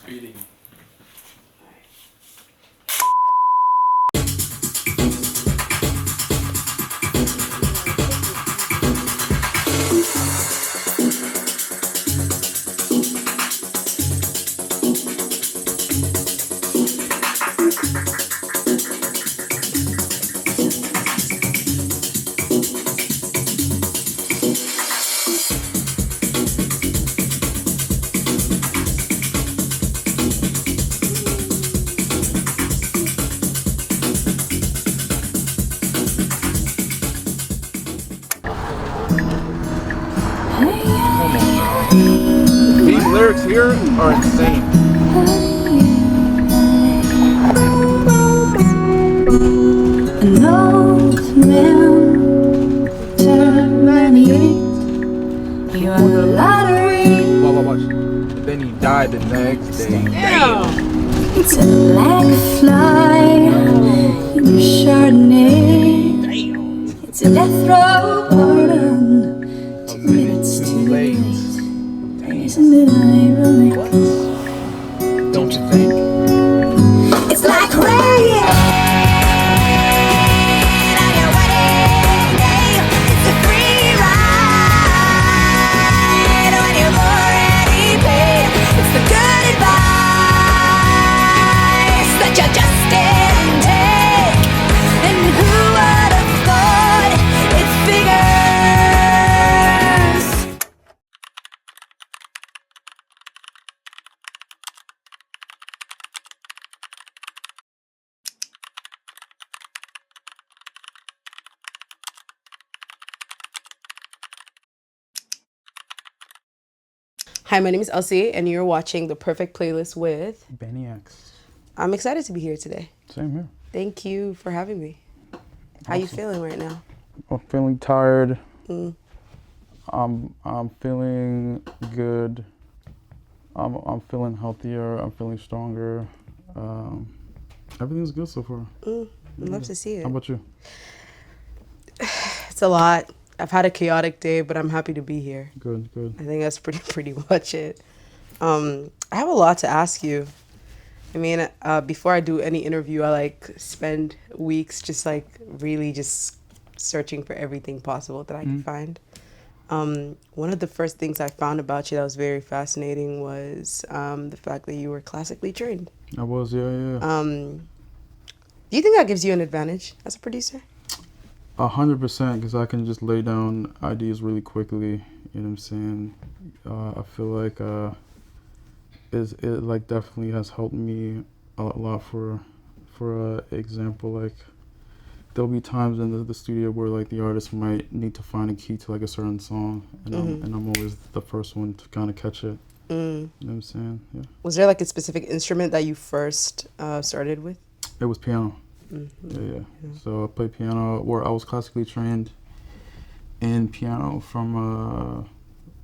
Speeding. These lyrics here are insane. An old man turned 98. He won the lottery. Watch. Then he died the next day. Damn. It's a black fly in your Chardonnay. Damn. It's a death row pardon. 2 minutes too late. Isn't it ironic? Don't you think? It's like rain on your wedding day. It's a free ride when you've already paid. It's the good advice that you just didn't take. And who would have thought it figures? Hi, my name is Elsie, and you're watching The Perfect Playlist with Bnyx. I'm excited to be here today. Same here. Thank you for having me. How you feeling right now? I'm feeling tired. Mm. I'm feeling good. I'm feeling healthier. I'm feeling stronger. Everything's good so far. I'd love to see it. How about you? It's a lot. I've had a chaotic day, but I'm happy to be here. Good. I think that's pretty much it. I have a lot to ask you. I mean, before I do any interview, I like spend weeks just like really just searching for everything possible that I can find. One of the first things I found about you that was very fascinating was the fact that you were classically trained. I was, yeah. Do you think that gives you an advantage as a producer? 100%, because I can just lay down ideas really quickly. You know what I'm saying? I feel like it like definitely has helped me a lot. For example, like there'll be times in the studio where like the artist might need to find a key to like a certain song, and I'm always the first one to kind of catch it. You know what I'm saying? Yeah. Was there like a specific instrument that you first started with? It was piano. Yeah. So I played piano, where I was classically trained in piano from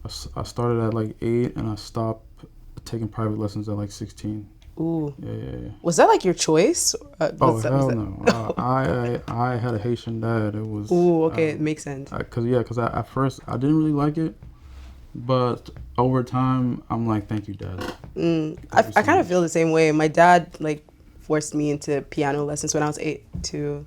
I started at like 8 and I stopped taking private lessons at like 16. Ooh. Yeah. Was that like your choice? Hell no. I had a Haitian dad. It was. Ooh, okay, it makes sense. Because at first I didn't really like it, but over time I'm like, thank you, Dad. I kind of feel the same way. My dad like forced me into piano lessons when I was 8 too.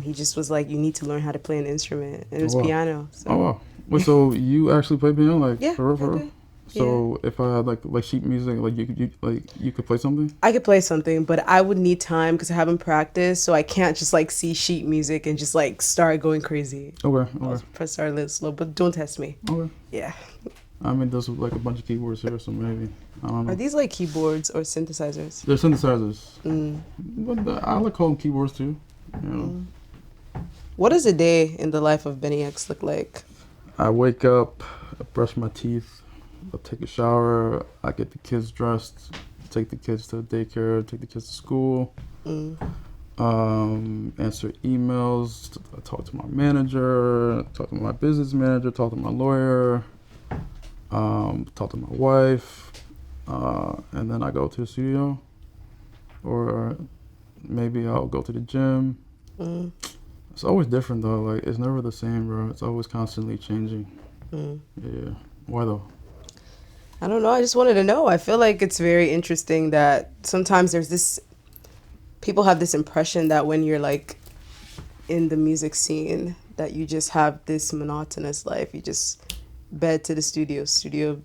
He just was like, you need to learn how to play an instrument, and it was piano. So. Oh wow. Wait, so you actually play piano, like Yeah, for real? I do. So if I had like sheet music, like you could play something? I could play something, but I would need time because I haven't practiced, so I can't just like see sheet music and just like start going crazy. Okay. I'll start a little slow, but don't test me. Okay. Yeah. I mean, there's like a bunch of keyboards here, so maybe. I don't know. Are these like keyboards or synthesizers? They're synthesizers. But I like calling keyboards too. You know. What does a day in the life of Bnyx look like? I wake up, I brush my teeth, I take a shower, I get the kids dressed, take the kids to daycare, take the kids to school, answer emails, I talk to my manager, talk to my business manager, talk to my lawyer, talk to my wife, and then I go to the studio, or maybe I'll go to the gym. It's always different though, like it's never the same, bro. It's always constantly changing. Yeah. Why though? I don't know. I just wanted to know. I feel like it's very interesting that sometimes there's this, people have this impression that when you're like in the music scene, that you just have this monotonous life. You just bed to the studio,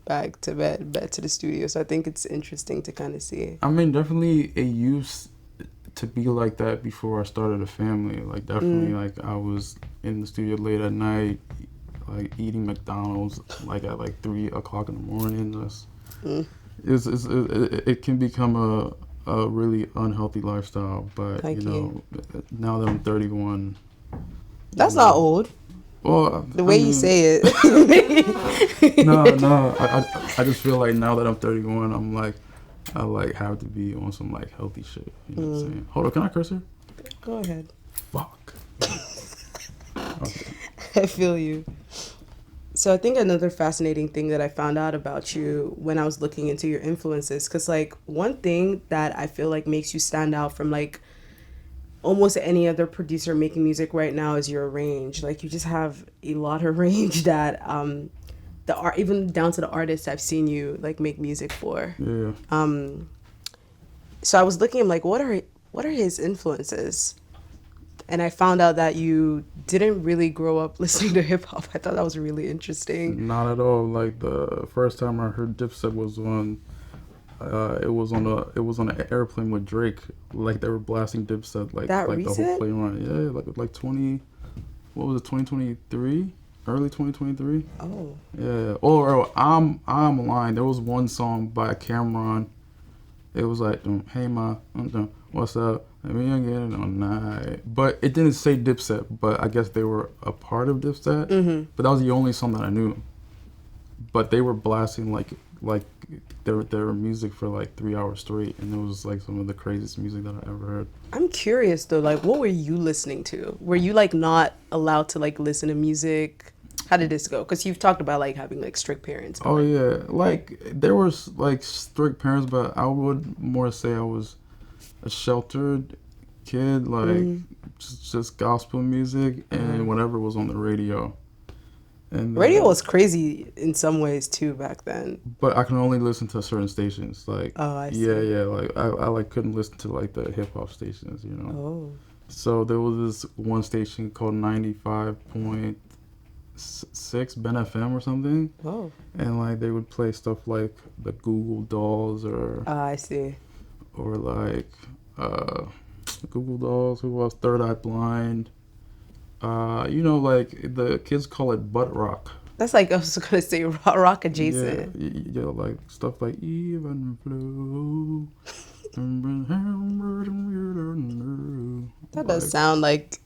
back to bed to the studio. So I think it's interesting to kind of see. I mean, definitely it used to be like that before I started a family. Like, definitely, like, I was in the studio late at night, like, eating McDonald's, like, at, like, 3 o'clock in the morning. It can become a really unhealthy lifestyle. But, Thank you know, now that I'm 31... That's not old. Well, The way you say it. No, I just feel like now that I'm 31, I'm like, I like have to be on some like healthy shit. You know what I'm saying? Hold on, can I curse her? Go ahead. Fuck. Okay. I feel you. So I think another fascinating thing that I found out about you when I was looking into your influences, because like one thing that I feel like makes you stand out from like almost any other producer making music right now is your range. Like you just have a lot of range that the art, even down to the artists I've seen you like make music for. Yeah. So I was looking, I'm like, what are his influences? And I found out that you didn't really grow up listening to hip hop. I thought that was really interesting. Not at all. Like the first time I heard Dipset was on. It was on an airplane with Drake. Like they were blasting Dipset like That like recent? the whole plane run. Yeah, like 2023, early 2023. Oh. Yeah. Or I'm lying. There was one song by Cameron. It was like, hey ma, what's up? Let me get it on night. But it didn't say Dipset. But I guess they were a part of Dipset. Mm-hmm. But that was the only song that I knew. But they were blasting like their music for like 3 hours straight, and it was like some of the craziest music that I ever heard. I'm curious though, like what were you listening to? Were you like not allowed to like listen to music? How did this go? Because you've talked about like having like strict parents. Oh yeah, like there was like strict parents, but I would more say I was a sheltered kid, like just gospel music and whatever was on the radio. And Radio was crazy in some ways too back then. But I can only listen to certain stations. Like I see. yeah, like I like couldn't listen to like the hip hop stations, you know. Oh. So there was this one station called 95.6 Ben FM or something. Oh. And like they would play stuff like the Google Dolls or I see. or like Google Dolls, who was Third Eye Blind. You know, like the kids call it butt rock. That's like I was gonna say rock adjacent. Yeah, like stuff like even flow. That does sound like.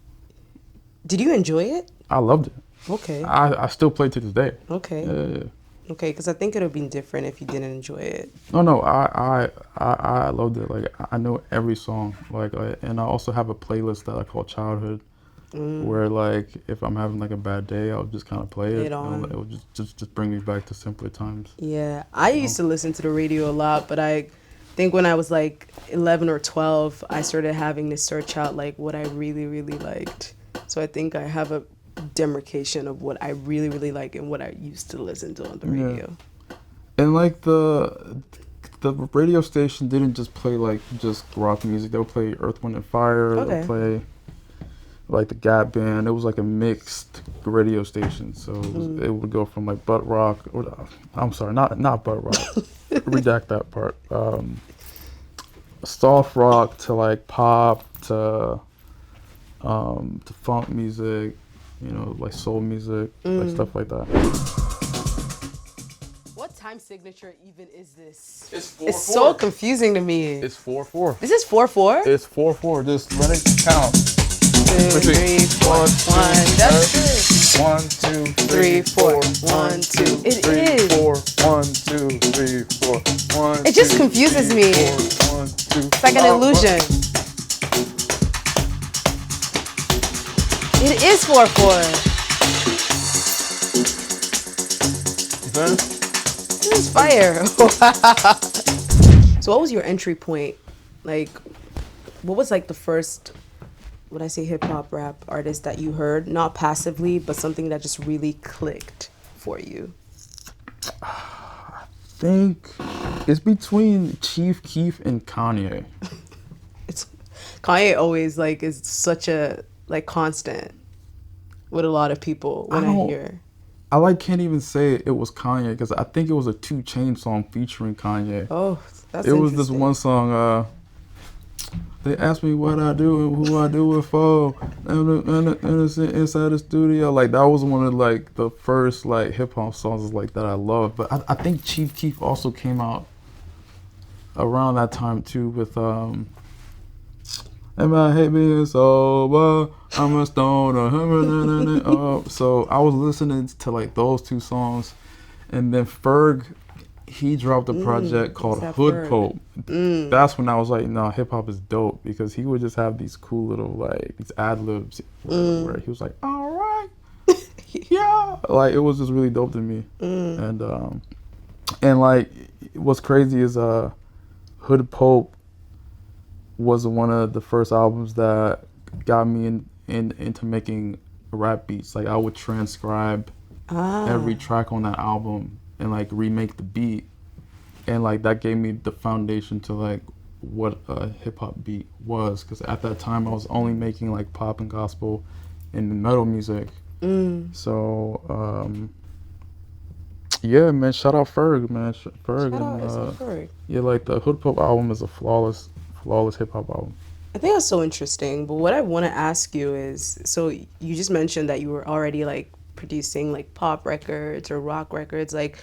Did you enjoy it? I loved it. Okay. I still play to this day. Okay. Yeah. Okay, because I think it would have been different if you didn't enjoy it. No, I loved it. Like I know every song. Like, and I also have a playlist that I call Childhood, where like if I'm having like a bad day, I'll just kind of play it. On. It will just bring me back to simpler times. Yeah, I used to listen to the radio a lot, but I think when I was like 11 or 12, I started having to search out like what I really, really liked. So I think I have a demarcation of what I really, really like and what I used to listen to on the radio. And like the radio station didn't just play like just rock music. They would play Earth, Wind and Fire. Okay. They would play like the Gap Band. It was like a mixed radio station. So it would go from like butt rock, or I'm sorry, not butt rock. Redact that part. Soft rock to like pop to funk music, you know, like soul music, like stuff like that. What time signature even is this? It's 4-4. It's so confusing to me. It's 4-4. This is 4/4? It's 4-4. Just let it count. 2, 3, 4, 1. That's good. 1, 2, 3, 4. 1, 2. It 3, is. 4. 1, 2, 3, 4. 1. It just confuses me. 4, 1, 2. It's like an illusion. It is 4/4. This is fire. So what was your entry point? Like, what was like the first, when I say hip hop rap artist that you heard, not passively, but something that just really clicked for you? I think it's between Chief Keef and Kanye. It's Kanye always like is such a like constant with a lot of people when I hear. I like can't even say it was Kanye because I think it was a 2 Chainz song featuring Kanye. Oh, that's it was this one song. They asked me what I do and who I do it for, and inside the studio. Like that was one of like the first like hip hop songs like that I love. But I think Chief Keef also came out around that time too with and I hate being sober, I'm a stoner. So I was listening to like those 2 songs, and then Ferg, he dropped a project called Hood Pope. That's when I was like, no, hip hop is dope, because he would just have these cool little like these ad libs where he was like, all right, yeah, like it was just really dope to me. And like what's crazy is Hood Pope was one of the first albums that got me into making rap beats. Like I would transcribe every track on that album and like remake the beat, and like that gave me the foundation to like what a hip hop beat was, because at that time I was only making like pop and gospel and metal music. So yeah, man, shout out Ferg, man. Ferg. Yeah, like the Hood Pope album is a flawless hip hop album. I think that's so interesting. But what I want to ask you is, so you just mentioned that you were already like producing like pop records or rock records. Like,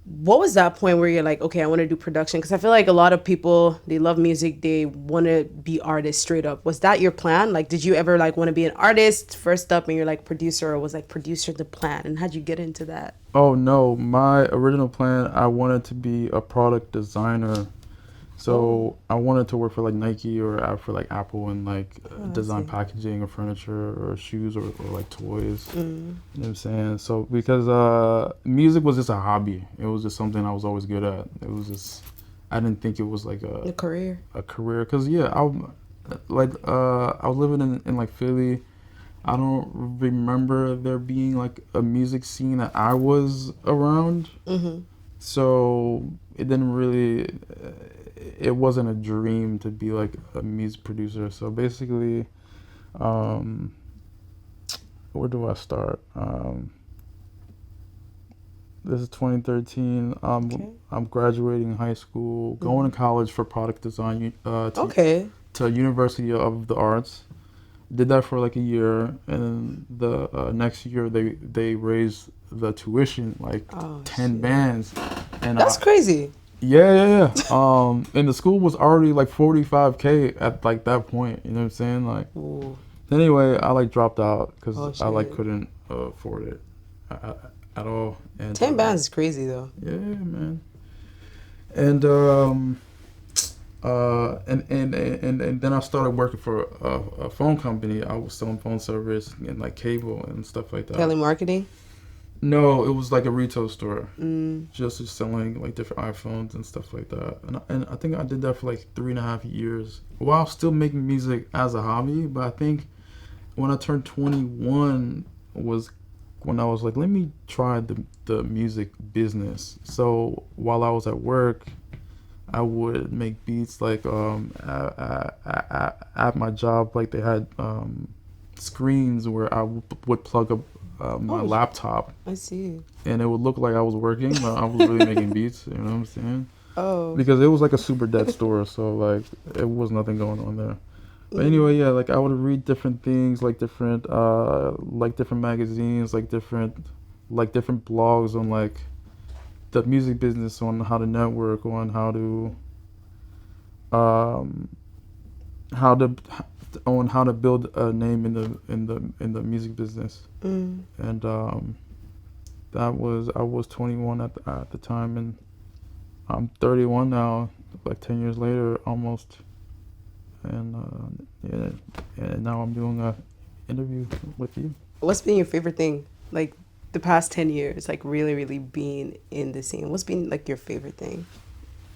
what was that point where you're like, okay, I want to do production? Because I feel like a lot of people, they love music, they want to be artists straight up. Was that your plan? Like, did you ever like want to be an artist first up and you're like producer, or was like producer the plan? And how'd you get into that? Oh no, my original plan, I wanted to be a product designer. So I wanted to work for like Nike or for like Apple and like design packaging or furniture or shoes or like toys. You know what I'm saying? So because music was just a hobby. It was just something I was always good at. It was just, I didn't think it was like a career. A career, because yeah, I was living in like Philly. I don't remember there being like a music scene that I was around. So it didn't really. It wasn't a dream to be like a music producer. So basically, where do I start? This is 2013. I'm graduating high school, going to college for product design to University of the Arts. Did that for like a year, and the next year they raised the tuition like 10 bands. And that's crazy. Yeah. And the school was already like $45K at like that point. You know what I'm saying? Like, anyway, I like dropped out because I like couldn't afford it at all. And 10 bands is crazy though. Yeah, man. And then I started working for a phone company. I was selling phone service and like cable and stuff like that. Telemarketing? No, it was like a retail store, just selling like different iPhones and stuff like that. And I think I did that for like 3.5 years while still making music as a hobby. But I think when I turned 21 was when I was like, let me try the music business. So while I was at work, I would make beats like at my job, like they had screens where I would plug up my laptop. I see. And it would look like I was working, but I was really making beats, you know what I'm saying? Oh. Because it was like a super dead store, so like it was nothing going on there. But anyway, yeah, like I would read different things, like different magazines, like different blogs on like the music business, on how to network, on how to build a name in the music business. And I was 21 at the time, and I'm 31 now, like 10 years later almost. And and now I'm doing a interview with you. What's been your favorite thing, like the past 10 years, like really being in the scene? What's been like your favorite thing?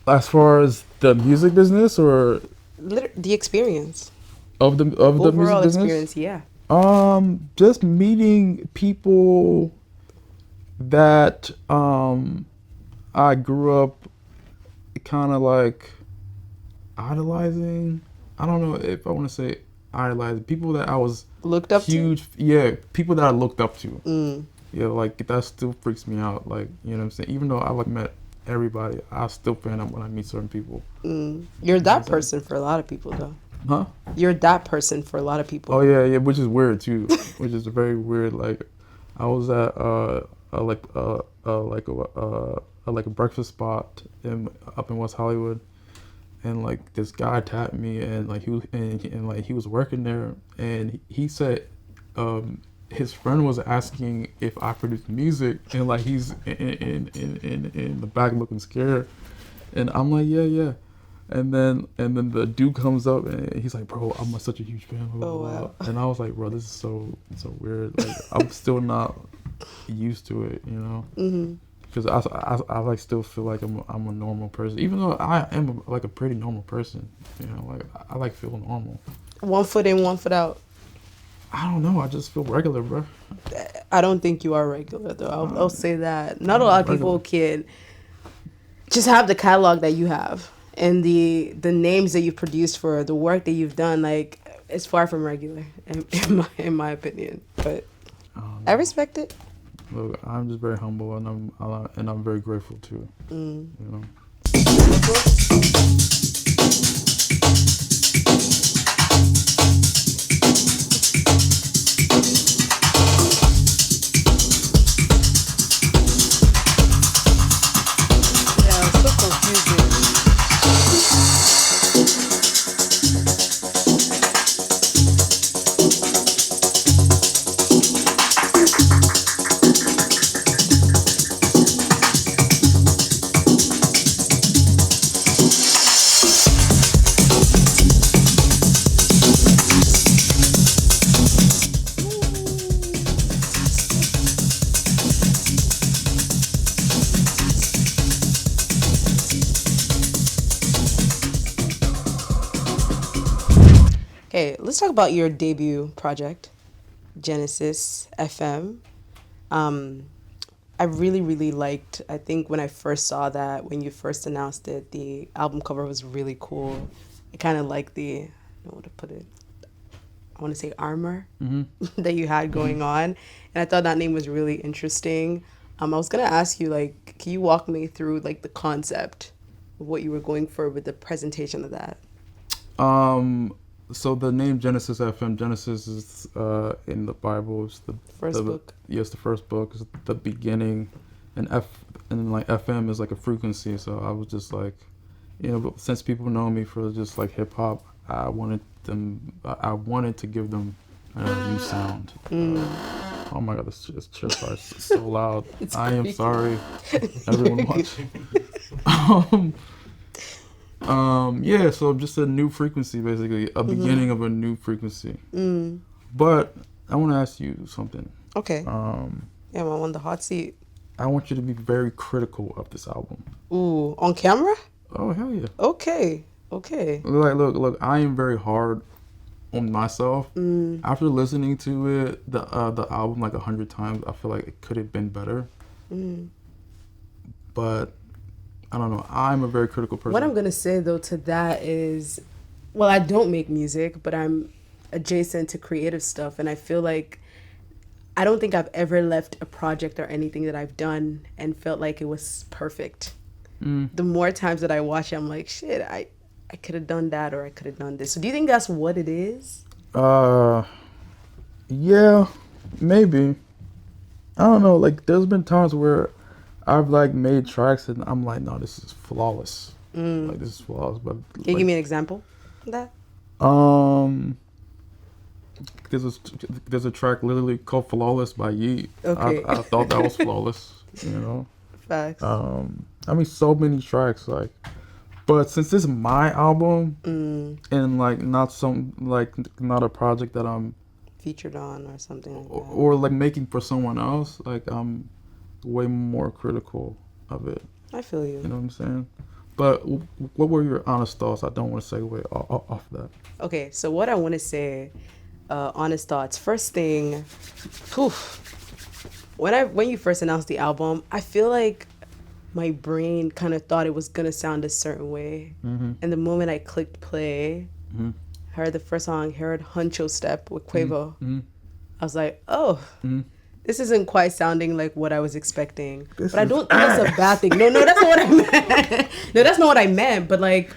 As far as the music business, or the experience of the overall music business? Experience, yeah. Just meeting people that I grew up kind of like idolizing. I don't know if I want to say idolizing people that I was Looked up huge. Yeah, people that I looked up to. to? Yeah, like that still freaks me out. Like, you know what I'm saying? Even though I like met everybody, I still fan up when I meet certain people. You're that person for a lot of people, though. Huh? You're that person for a lot of people. Oh yeah, which is weird too. Which is very weird. Like, I was at like a breakfast spot up in West Hollywood, and like this guy tapped me, and like he was working there, and he said, his friend was asking if I produced music, and like he's in the back looking scared, and I'm like, yeah. And then the dude comes up and he's like, bro, I'm such a huge fan. Blah, blah, blah. Wow. And I was like, bro, this is so weird. Like, I'm still not used to it, you know? Because I like still feel like I'm a normal person, even though I am like a pretty normal person. You know, like I like feel normal. 1 foot in, 1 foot out. I don't know. I just feel regular, bro. I don't think you are regular, though. I'll say that. Not a lot of people can just have the catalog that you have and the names that you've produced for the work that you've done. Like, it's far from regular, in my opinion. But I respect it. Look, I'm just very humble, and I'm very grateful too. You know. Okay, let's talk about your debut project, Genesis FM. I really liked, I think when I first saw that, when you first announced it, the album cover was really cool. I kind of like the, I don't know how to put it, I want to say armor that you had going on. And I thought that name was really interesting. I was going to ask you, like, can you walk me through, like, the concept of what you were going for with the presentation of that? So the name Genesis FM, Genesis is in the Bible. It's the First book. Yes, the first book is the beginning, and like FM is like a frequency. So I was just like, you know, but since people know me for just like hip hop, I wanted to give them a new sound. Oh my God, this chair is so loud. I am sorry, everyone watching. Yeah, so just a new frequency, basically, a beginning of a new frequency. But I want to ask you something. Okay. Yeah, I'm on the hot seat. I want you to be very critical of this album. Ooh, on camera? Oh, hell yeah. Okay. Like, look, I am very hard on myself. After listening to it, the album like 100 times, I feel like it could have been better. But I don't know. I'm a very critical person. What I'm going to say, though, to that is, well, I don't make music, but I'm adjacent to creative stuff. And I feel like I don't think I've ever left a project or anything that I've done and felt like it was perfect. The more times that I watch it, I'm like, shit, I could have done that or I could have done this. So do you think that's what it is? Yeah, maybe. I don't know. Like, there's been times where I've like made tracks and I'm like, no, this is flawless. Like, this is flawless. But Can you give me an example of that? There's a track literally called "Flawless" by Yeat. Okay. I thought that was flawless. You know. Facts. I mean, so many tracks, like, but since this is my album and like not a project that I'm featured on or something like that. or like making for someone else, like I'm way more critical of it. I feel you. You know what I'm saying? But what were your honest thoughts? I don't want to segue off that. Okay, so what I want to say, honest thoughts. First thing, when you first announced the album, I feel like my brain kind of thought it was gonna sound a certain way. And the moment I clicked play, heard the first song, heard Huncho Step with Quavo, I was like, oh, this isn't quite sounding like what I was expecting. But I don't think that's a bad thing. No, that's not what I meant. No, that's not what I meant. But like,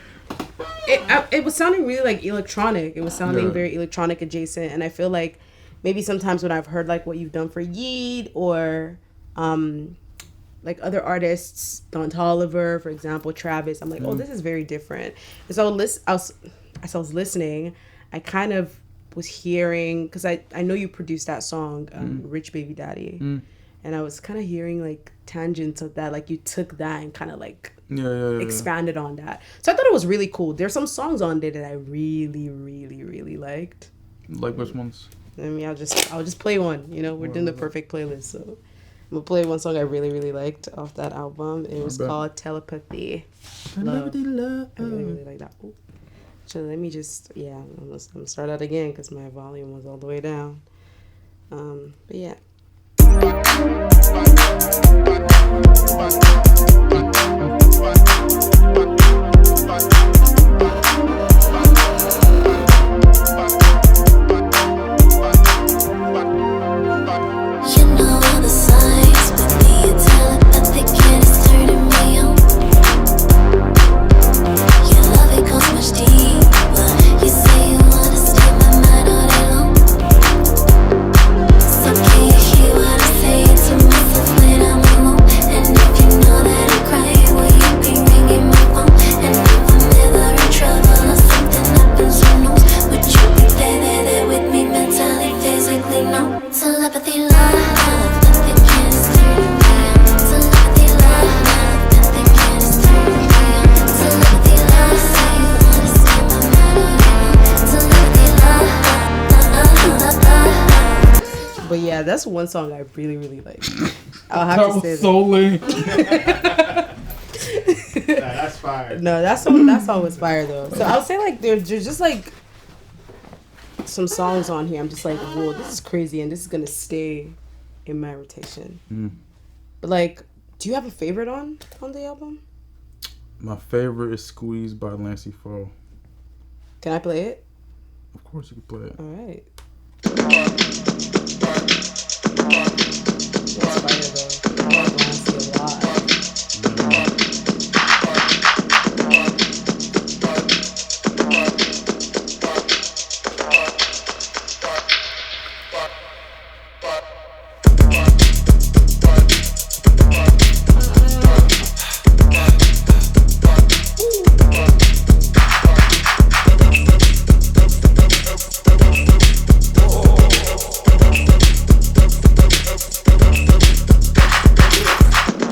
it was sounding really like electronic. It was sounding very electronic adjacent. And I feel like maybe sometimes when I've heard like what you've done for Yeat or like other artists, Don Toliver, for example, Travis, I'm like, oh, this is very different. And so as I was listening, I kind of was hearing, because I know you produced that song, Rich Baby Daddy, and I was kind of hearing like tangents of that, like you took that and kind of like expanded on that. So I thought it was really cool. There's some songs on there that I really, really, really liked. Like which ones? I mean, I'll just play one. You know, we're doing the perfect playlist, so I'm gonna play one song I really, really liked off that album. It was called Telepathy. Love. I really, really like that. Ooh. So let me just, I'm gonna start out again because my volume was all the way down. But yeah. You know all the signs, but the telepathic and it's turning me on. Your love, it goes much deeper. You say you wanna stay my mind all day long. So can you hear what I'm saying to myself when I'm alone? And if you know that I'm crying, will you be ringing my phone? And if I'm ever in trouble or something happens, who knows? Would you be there with me mentally, physically? No. Telepathy, love, nothing can turn me on. Telepathy, love, nothing can turn me on. Telepathy, love, say you wanna stay my mind all day long. Telepathy, love. But yeah, that's one song I really, really like. I'll have to say that. So lame. That's fire. No, that song was fire though. So I would say like there's just like some songs on here. I'm just like, whoa, this is crazy, and this is gonna stay in my rotation. But like, do you have a favorite on the album? My favorite is Squeeze by Lancey Foux. Can I play it? Of course you can play it. All right. That's fire though. I like Lancey a lot.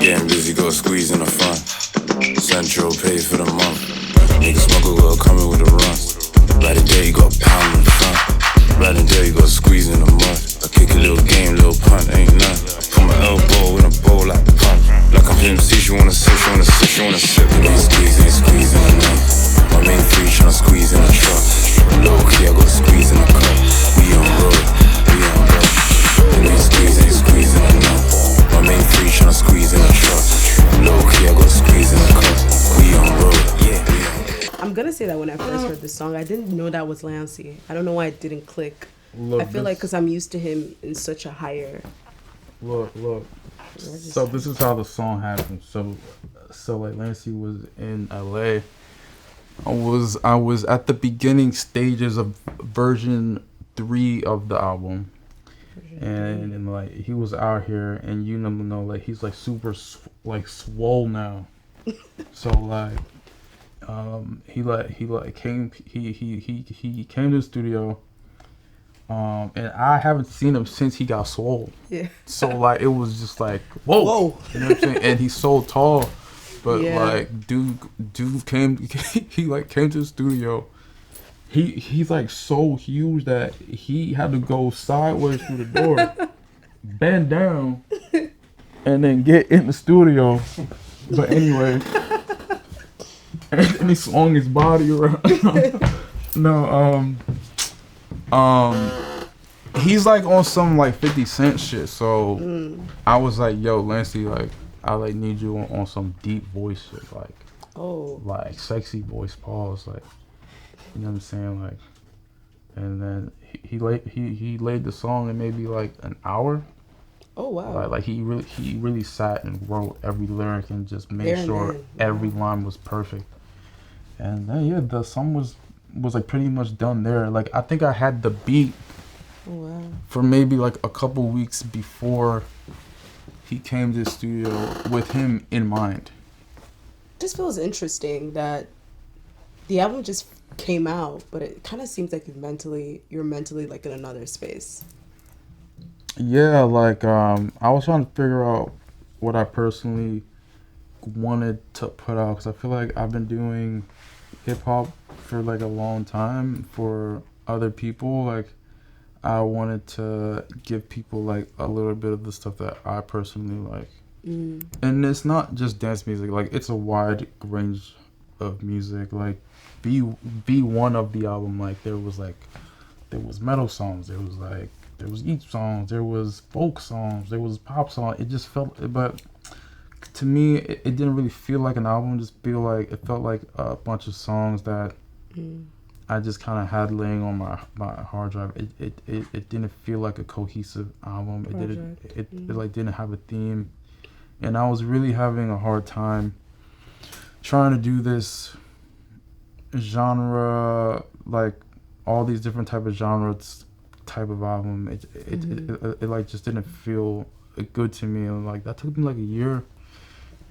Getting busy, go squeezing the fun. Central pay for the month. Nigga smoker girl coming with the runs. Right there, you got pound in the front. Right there, you got squeezing the mud. I kick a little game, little punt, ain't none. I put my elbow in a bowl like punch. Like I'm Pimp C, she wanna sit, she wanna sit, she wanna sit. Ain't squeezing enough. My main three tryna squeeze in the truck. Low key, I got squeeze in the cup. We on road, we on road. Ain't squeezing enough. My main three tryna squeeze in the truck. Low key, I got squeeze in the cup. We on road, yeah. I'm gonna say that when I first heard this song, I didn't know that was Lancey. I don't know why it didn't click. Look, I feel like because I'm used to him in such a higher. Look. So this is how the song happened. So like Lancey was in LA. I was at the beginning stages of version 3 of the album. And like he was out here, and you know like he's like super like swole now. So like he came to the studio, and I haven't seen him since he got swole. Yeah. So like it was just like whoa. You know what I'm saying? And he's so tall, but like dude came he like came to the studio. He's like so huge that he had to go sideways through the door, bend down, and then get in the studio. But anyway, and he swung his body around. He's like on some like 50 Cent shit. So I was like, yo, Lancey, like I like need you on some deep voice shit, like Oh. like sexy voice pause, like, you know what I'm saying, like, and then he laid the song in maybe like an hour. Oh wow. Like he really sat and wrote every lyric and just made sure every line was perfect. And then yeah, the song was like pretty much done there. Like I think I had the beat for maybe like a couple weeks before he came to the studio with him in mind. Just feels interesting that the album just came out, but it kind of seems like you're mentally like in another space. Yeah, like I was trying to figure out what I personally wanted to put out, because I feel like I've been doing hip hop for like a long time for other people. Like I wanted to give people like a little bit of the stuff that I personally like. And it's not just dance music, like it's a wide range of music. Like B1 of the album, like there was metal songs, there was Yeat songs, there was folk songs, there was pop songs. It just felt, but to me, it didn't really feel like an album. It felt like a bunch of songs that I just kind of had laying on my hard drive. It didn't feel like a cohesive album. It didn't have a theme, and I was really having a hard time trying to do this genre, like all these different type of genres type of album. It like just didn't feel good to me, and like that took me like a year.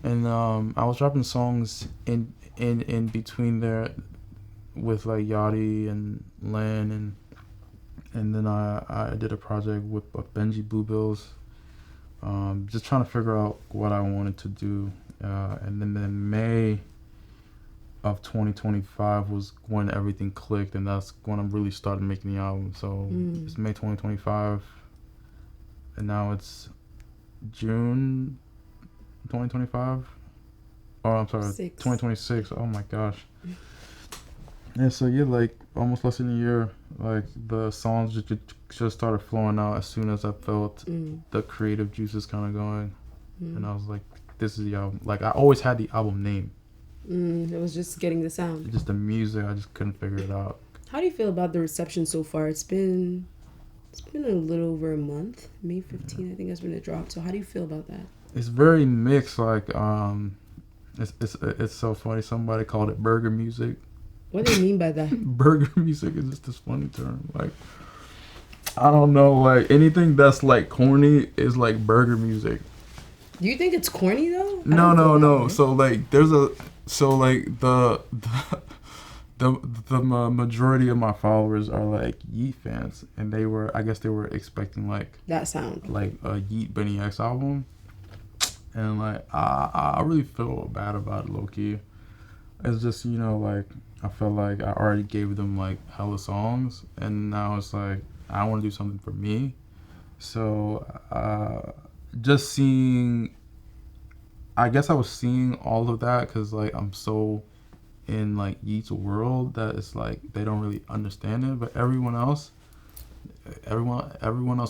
And I was dropping songs in between there with like Yachty and Lan, and then I did a project with Benji Bluebills, just trying to figure out what I wanted to do. And then May of 2025 was when everything clicked, and that's when I really started making the album. So it's May 2025, and now it's June 2025. Oh, I'm sorry, 2026. Oh my gosh. Yeah, so yeah, like almost less than a year. Like the songs just started flowing out as soon as I felt the creative juices kind of going, and I was like, "This is the album." Like I always had the album name. It was just getting the sound. Just the music, I just couldn't figure it out. How do you feel about the reception so far? It's been a little over a month. May 15th, I think, has been a drop. So how do you feel about that? It's very mixed. Like it's so funny. Somebody called it burger music. What do you mean by that? Burger music is just this funny term. Like I don't know. Like anything that's like corny is like burger music. Do you think it's corny though? No. So like the majority of my followers are like Yeat fans, and I guess they were expecting like that sound, like a Yeat Bnyx album, and like I really feel bad about it, low key. It's just, you know, like I felt like I already gave them like hella songs, and now it's like I want to do something for me. So just seeing, I guess I was seeing all of that because like I'm so in like Yeat's world that it's like they don't really understand it, but everyone else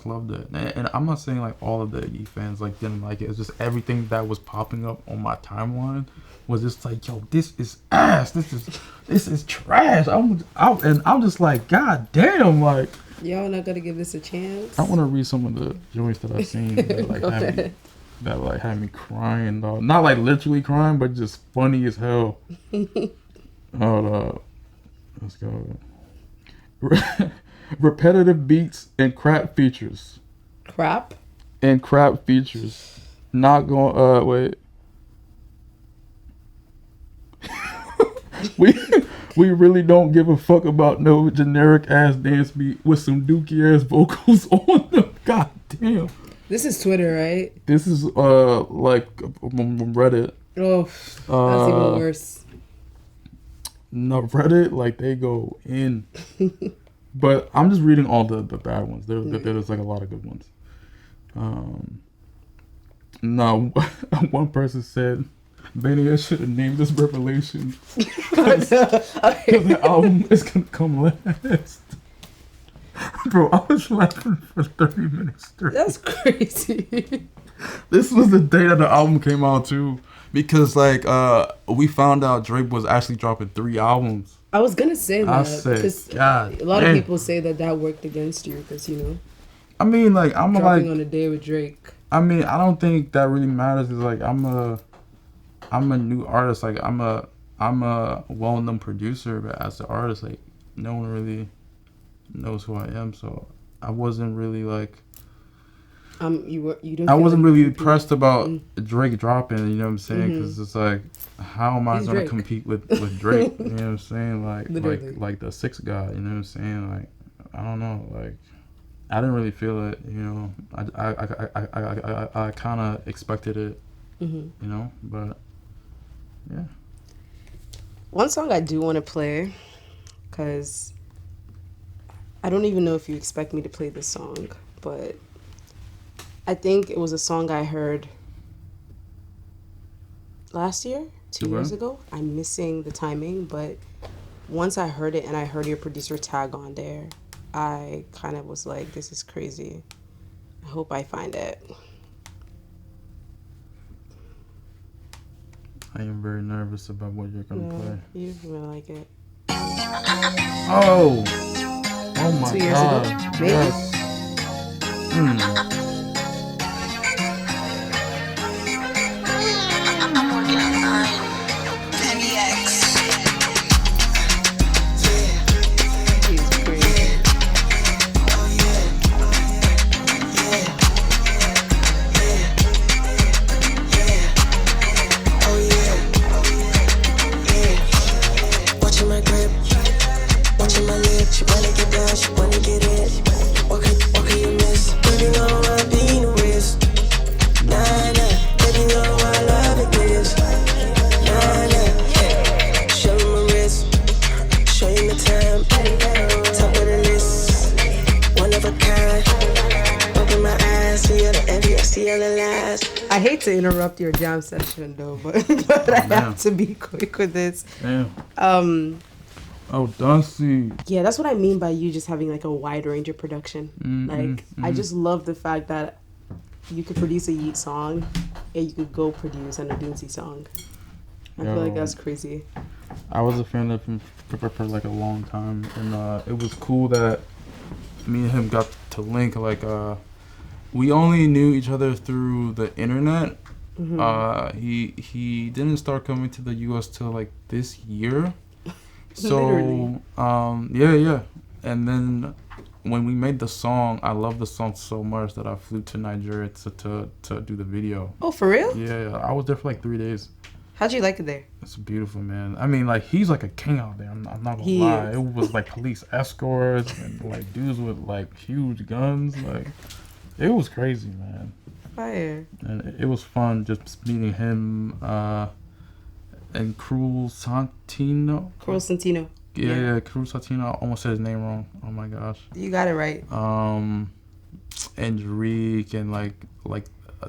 loved it. And I'm not saying like all of the Yeat fans like didn't like it. It's just everything that was popping up on my timeline was just like, yo, this is ass. This is trash. I'm just like, god damn, like y'all not gonna give this a chance. I want to read some of the joints that I've seen that like had me crying, though. Not like literally crying, but just funny as hell. Hold up. Let's go. Repetitive beats and crap features. Crap? And crap features. Not going, wait. We really don't give a fuck about no generic ass dance beat with some dookie ass vocals on them. God damn. This is Twitter, right? This is like Reddit. Oh, that's even worse. No, Reddit, like they go in. But I'm just reading all the bad ones. There's like a lot of good ones. No, one person said Bnyx should have named this Revelation because the album is gonna come last. Bro, I was laughing for 30 minutes straight. That's crazy. This was the day that the album came out too, because like we found out Drake was actually dropping 3 albums. I was gonna say that. I said, because God, a lot of people say that worked against you because I mean, like I'm dropping like on a day with Drake. I mean, I don't think that really matters. Cause like I'm a new artist. Like I'm a well-known producer, but as an artist, like no one really knows who I am. So I wasn't really like. You didn't. I wasn't really pressed about Drake dropping. You know what I'm saying? Because it's like, how am I He's gonna Drake. compete with Drake? You know what I'm saying? Literally. Like the 6th guy. You know what I'm saying? Like I don't know. Like I didn't really feel it. You know, I kind of expected it. You know, but yeah. One song I do want to play, because I don't even know if you expect me to play this song, but I think it was a song I heard last year, 2 years ago. I'm missing the timing, but once I heard it and I heard your producer tag on there, I kind of was like, this is crazy. I hope I find it. I am very nervous about what you're gonna play. You really like it. Oh my 2 years God! ago, maybe? Yes. He's crazy. Watching my grip, watching my lip. She wanna get down, she wanna get in. What can you miss? Baby, know I'm being a risk. Nah, baby, know I love it this. Nah, show you my wrist, show you the time. Top of the list, one of a kind. Open my eyes, see all the envy, I see all the lies. I hate to interrupt your jam session though, but I have to be quick with this. Damn. Odunsi. Yeah, that's what I mean by you just having like a wide range of production. I just love the fact that you could produce a Yeat song and you could go produce an Odunsi song. I feel like that's crazy. I was a fan of him for like a long time, and it was cool that me and him got to link. Like we only knew each other through the internet. He didn't start coming to the US till like this year. So yeah. And then when we made the song, I loved the song so much that I flew to Nigeria to do the video. Oh, for real? Yeah, I was there for like 3 days. How'd you like it there? It's beautiful, man. I mean, like, he's like a king out there. I'm not gonna lie. It was like police escorts and like dudes with like huge guns. Like, it was crazy, man. Fire. And it was fun just meeting him and Cruel Santino. Cruel Santino. Yeah, Cruel Santino. I almost said his name wrong. Oh my gosh. You got it right. And Drake and like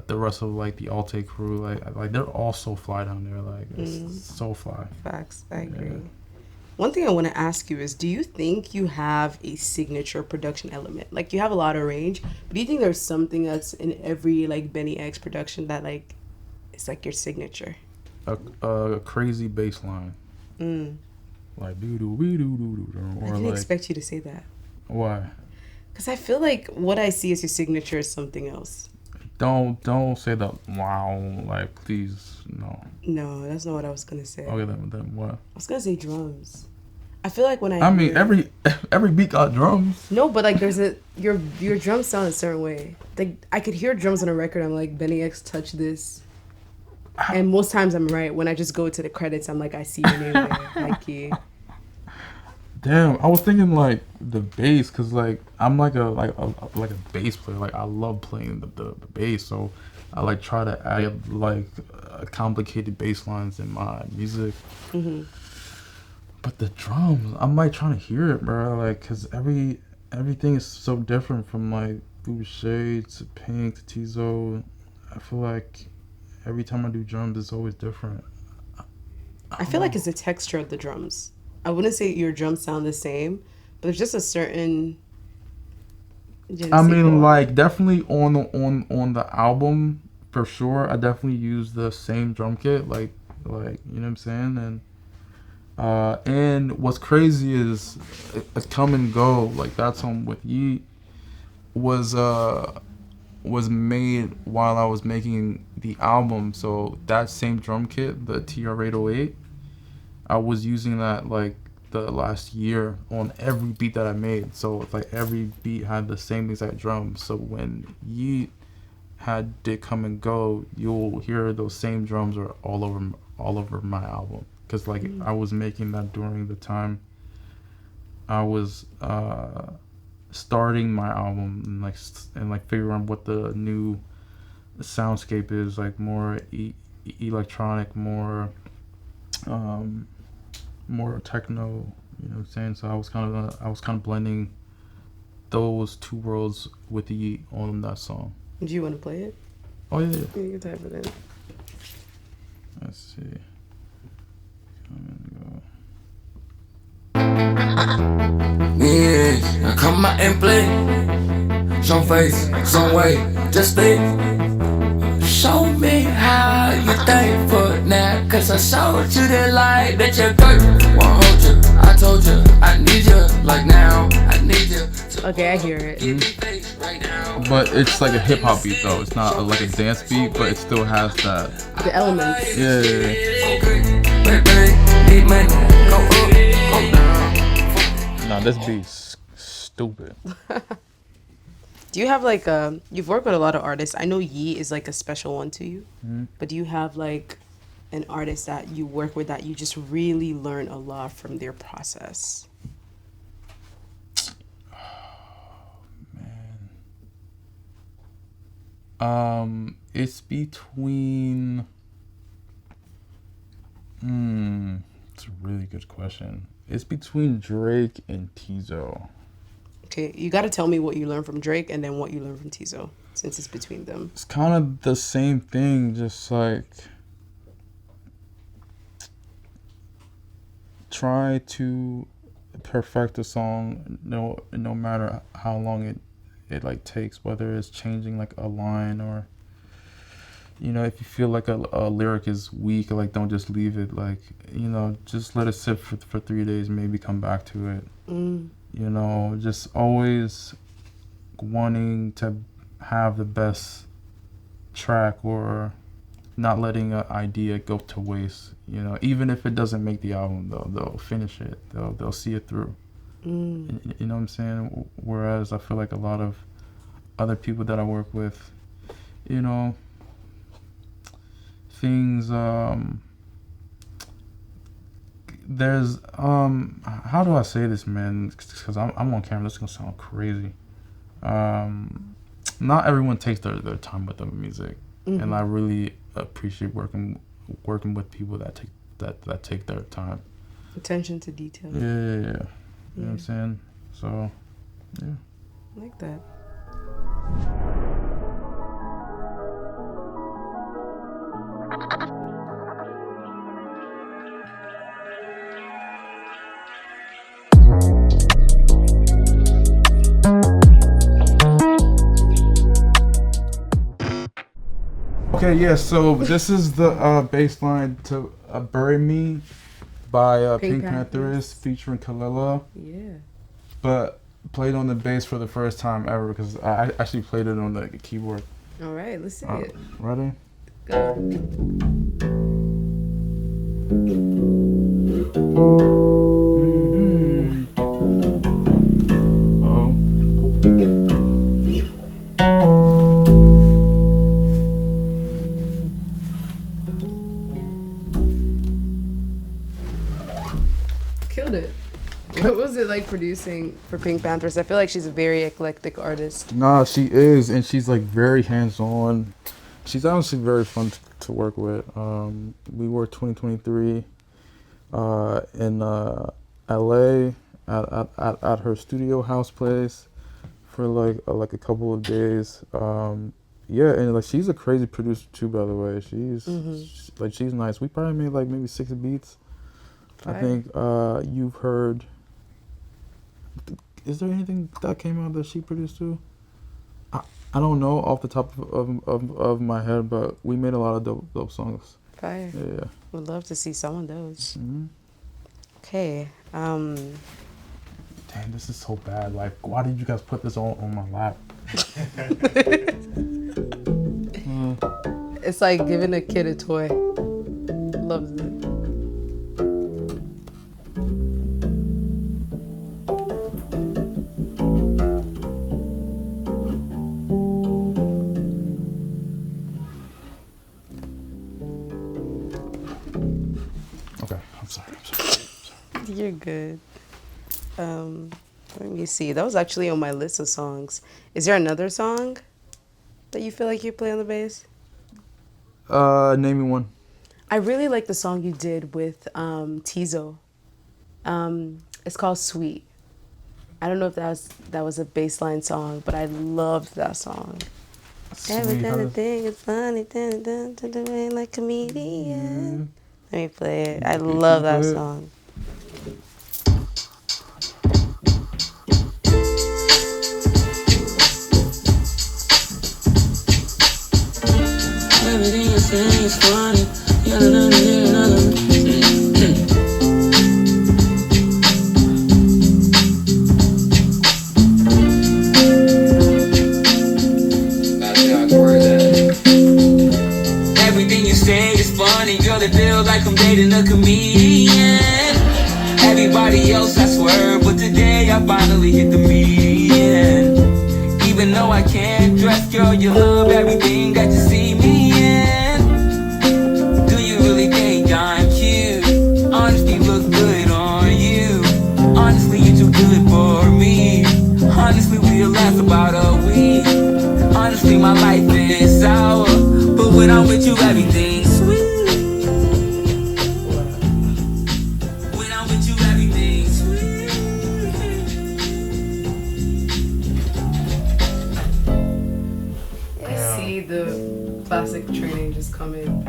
the rest of like the Alte crew, like they're all so fly down there. Like it's so fly. Facts. I agree. Yeah. One thing I want to ask you is, do you think you have a signature production element? Like, you have a lot of range, but do you think there's something that's in every like Bnyx production that like is like your signature? A crazy bass line. Like doo doo doo doo doo doo. I didn't expect you to say that. Why? Because I feel like what I see as your signature is something else. Don't say that. Wow, like please, no. No, that's not what I was gonna say. Okay, then what? I was gonna say drums. I feel like when I mean, every beat got drums. No, but like there's your drums sound a certain way. Like I could hear drums on a record. I'm like, Bnyx touched this. And most times I'm right. When I just go to the credits, I'm like, I see your name there. Like, yeah. Damn, I was thinking like the bass, cause like I'm like a bass player. Like I love playing the bass, so I like try to add like complicated bass lines in my music. But the drums, I'm like trying to hear it, bro. Like, cause everything is so different from like Boucher to Pink to Teezo. I feel like every time I do drums, it's always different. I feel like it's the texture of the drums. I wouldn't say your drums sound the same, but there's just a certain. I mean, like definitely on the album, for sure, I definitely use the same drum kit, like you know what I'm saying, and what's crazy is a Come and Go, like that song with Yeat was made while I was making the album. So that same drum kit, the TR-808, I was using that like the last year on every beat that I made. So like every beat had the same exact drum. So when Yeat did Come and Go, you'll hear those same drums are all over my album. Cause like I was making that during the time I was starting my album and like figuring out what the new soundscape is, like more electronic, more techno, you know what I'm saying? So I was kind of blending those two worlds with Yeat on that song. Do you want to play it? Oh yeah. You can type it in. Let's see. Come and go. Yeah, come out and play. Some face, some way, just think. Show me how you think for now. Cause I showed you the light that your girl won't hold you. I told you, I need you, like now, I need you. Okay, I hear it. But it's like a hip hop beat though. It's not like a dance beat, but it still has that. The elements. Yeah. Nah, this beat's stupid. Do you have like you've worked with a lot of artists. I know Yeat is like a special one to you. But do you have like an artist that you work with that you just really learn a lot from their process? It's between. It's a really good question. It's between Drake and Teezo. Okay, you got to tell me what you learned from Drake and then what you learned from Teezo, since it's between them. It's kind of the same thing, just like try to perfect a song, no matter how long it like takes, whether it's changing like a line or, you know, if you feel like a lyric is weak, like don't just leave it, like, you know, just let it sit for 3 days, maybe come back to it. You know, just always wanting to have the best track or not letting an idea go to waste. You know, even if it doesn't make the album, they'll finish it. They'll see it through. You know what I'm saying? Whereas I feel like a lot of other people that I work with, you know, things, there's, how do I say this, man? Because I'm on camera, this is going to sound crazy. Not everyone takes their time with the music. And I really appreciate working with people that take their time. Attention to detail. Yeah. You know what I'm saying? So, yeah. I like that. Okay, yeah, so this is the bass line to Bury Me by Pink Pantheress featuring Clara. Yeah. But played on the bass for the first time ever because I actually played it on the keyboard. All right, let's see it. Ready? Go. Killed it. What was it like producing for Pink Pantheress? I feel like she's a very eclectic artist. Nah, she is, and she's like very hands-on. She's honestly very fun to work with. We were 2023 in LA at her studio house place for like a couple of days. Yeah, and like she's a crazy producer too, by the way. She's nice. We probably made like maybe 6 beats. I think you've heard. Is there anything that came out that she produced too? I don't know off the top of my head, but we made a lot of dope songs. Fire. Yeah. Would love to see some of those. Mm-hmm. Okay. Damn, this is so bad. Like, why did you guys put this on my lap? It's like giving a kid a toy. Loves it. Okay, I'm sorry. You're good. Let me see. That was actually on my list of songs. Is there another song that you feel like you play on the bass? Name me one. I really like the song you did with Teezo. It's called Sweet. I don't know if that was a bassline song, but I loved that song. Every kind of thing is funny, like comedian. Let me play it. I love that song. Everything you say is funny. Everything you say is funny, girl. It feels like I'm dating a comedian. Everybody else, I swear, but today I finally hit the median. Even though I can't dress, girl, you love everything that you see me in. Do you really think I'm cute? Honestly, look good on you. Honestly, you're too good for me. Honestly, we'll last about a week. Honestly, my life is sour, but when I'm with you, everything's sweet. When I'm with you, everything's sweet. I see the classic training just come in.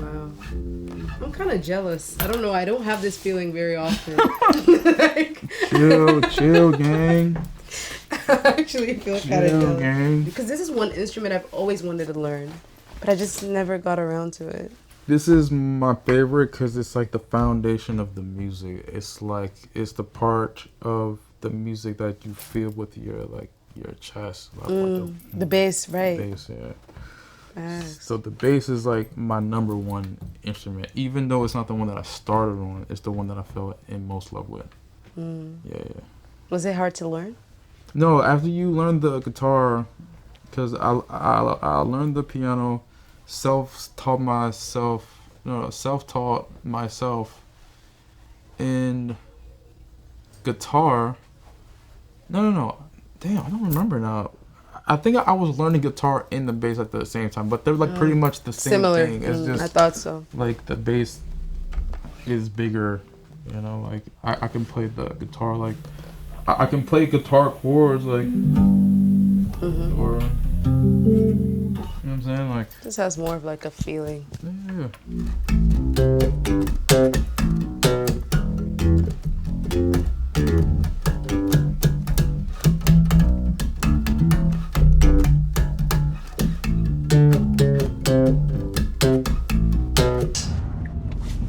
Wow. I'm kind of jealous. I don't know. I don't have this feeling very often. Chill, gang. I actually feel kind of jealous. Gang. Because this is one instrument I've always wanted to learn, but I just never got around to it. This is my favorite because it's like the foundation of the music. It's the part of the music that you feel with your chest. The bass, right? Bass, yeah. Yes. So the bass is like my number one instrument, even though it's not the one that I started on. It's the one that I fell in most love with. Yeah. Was it hard to learn? No, after you learn the guitar, because I learned the piano, self-taught myself in guitar. No. Damn, I don't remember now. I think I was learning guitar and the bass at the same time, but they're like pretty much the same Similar. thing. It's just I thought so. like the bass is bigger, you know. Like I can play the guitar like I can play guitar chords like, or you know what I'm saying, like. This has more of like a feeling. Yeah.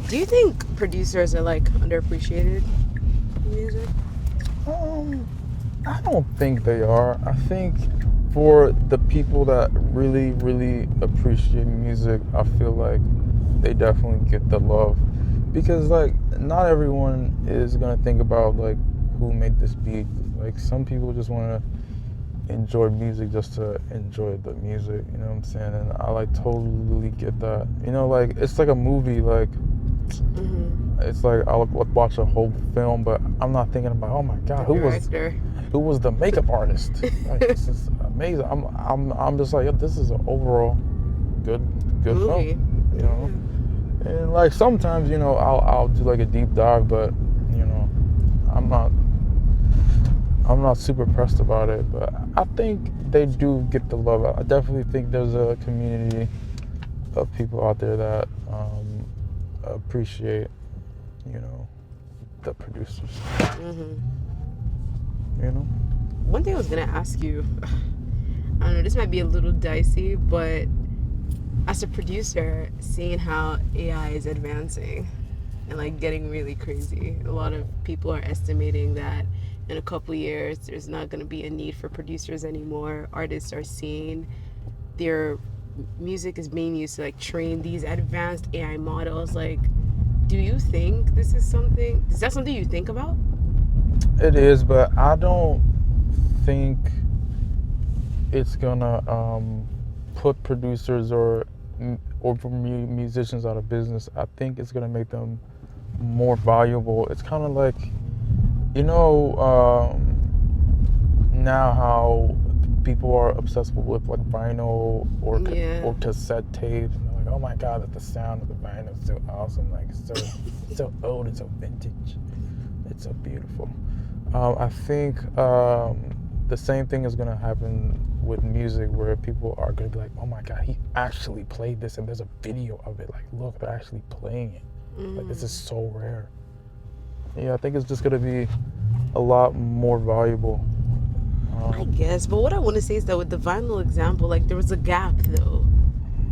Do you think producers are like underappreciated in music? I don't think they are. I think for the people that really, really appreciate music, I feel like they definitely get the love. Because like not everyone is gonna think about like who made this beat. Like some people just wanna enjoy music just to enjoy the music, you know what I'm saying? And I like totally get that. You know, like it's like a movie, like it's like I'll watch a whole film, but I'm not thinking about, oh my god, who was the makeup artist? Like, this is amazing. I'm just like, this is an overall good movie. film, you know. And like sometimes, you know, I'll do like a deep dive, but you know, I'm not super pressed about it. But I think they do get the love. I definitely think there's a community of people out there that appreciate, you know, the producers. You know. one thing I was gonna ask you, I don't know, this might be a little dicey, but as a producer, seeing how AI is advancing and like getting really crazy, a lot of people are estimating that in a couple years there's not going to be a need for producers anymore. Artists are seeing their music is being used to like train these advanced AI models. Like, do you think this is something? Is that something you think about? It is, but I don't think it's gonna put producers or musicians out of business. I think it's gonna make them more valuable. It's kind of like, now how people are obsessed with like vinyl or cassette tapes, and they're like, oh my god, that the sound of the vinyl is so awesome, like it's so old and so vintage, it's so beautiful. I think the same thing is gonna happen with music, where people are gonna be like, oh my god, he actually played this and there's a video of it, like look, they're actually playing it. Like, this is so rare. Yeah, I think it's just gonna be a lot more valuable. I guess, but what I want to say is that with the vinyl example, like there was a gap though.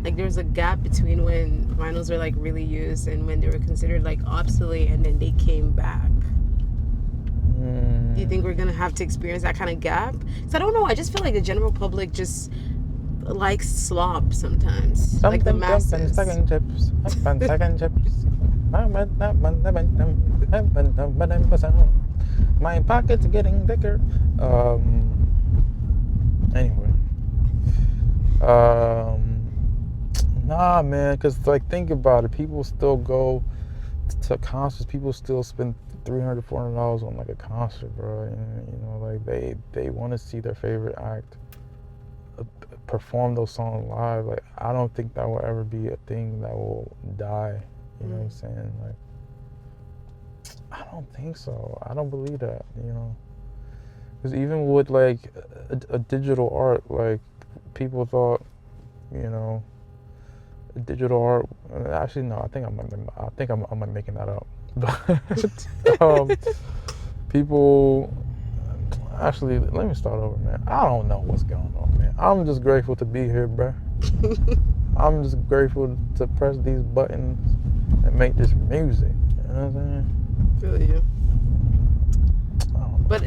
Like there was a gap between when vinyls were like really used and when they were considered like obsolete, and then they came back. Do you think we're gonna have to experience that kind of gap? Because I don't know, I just feel like the general public just likes slop sometimes. Like the masses. Second chips. My pockets are getting bigger. Anyway. Nah, man, because like think about it. People still go to concerts. People still spend $300, $400 on like a concert, bro. Like they want to see their favorite act perform those songs live. Like, I don't think that will ever be a thing that will die. You know what I'm saying? Like, I don't think so. I don't believe that, because even with like a digital art, like people thought, digital art. Actually, no. I think I'm making that up. But people. Actually, let me start over, man. I don't know what's going on, man. I'm just grateful to be here, bro. I'm just grateful to press these buttons and make this music. You know what I'm saying? Feel you. But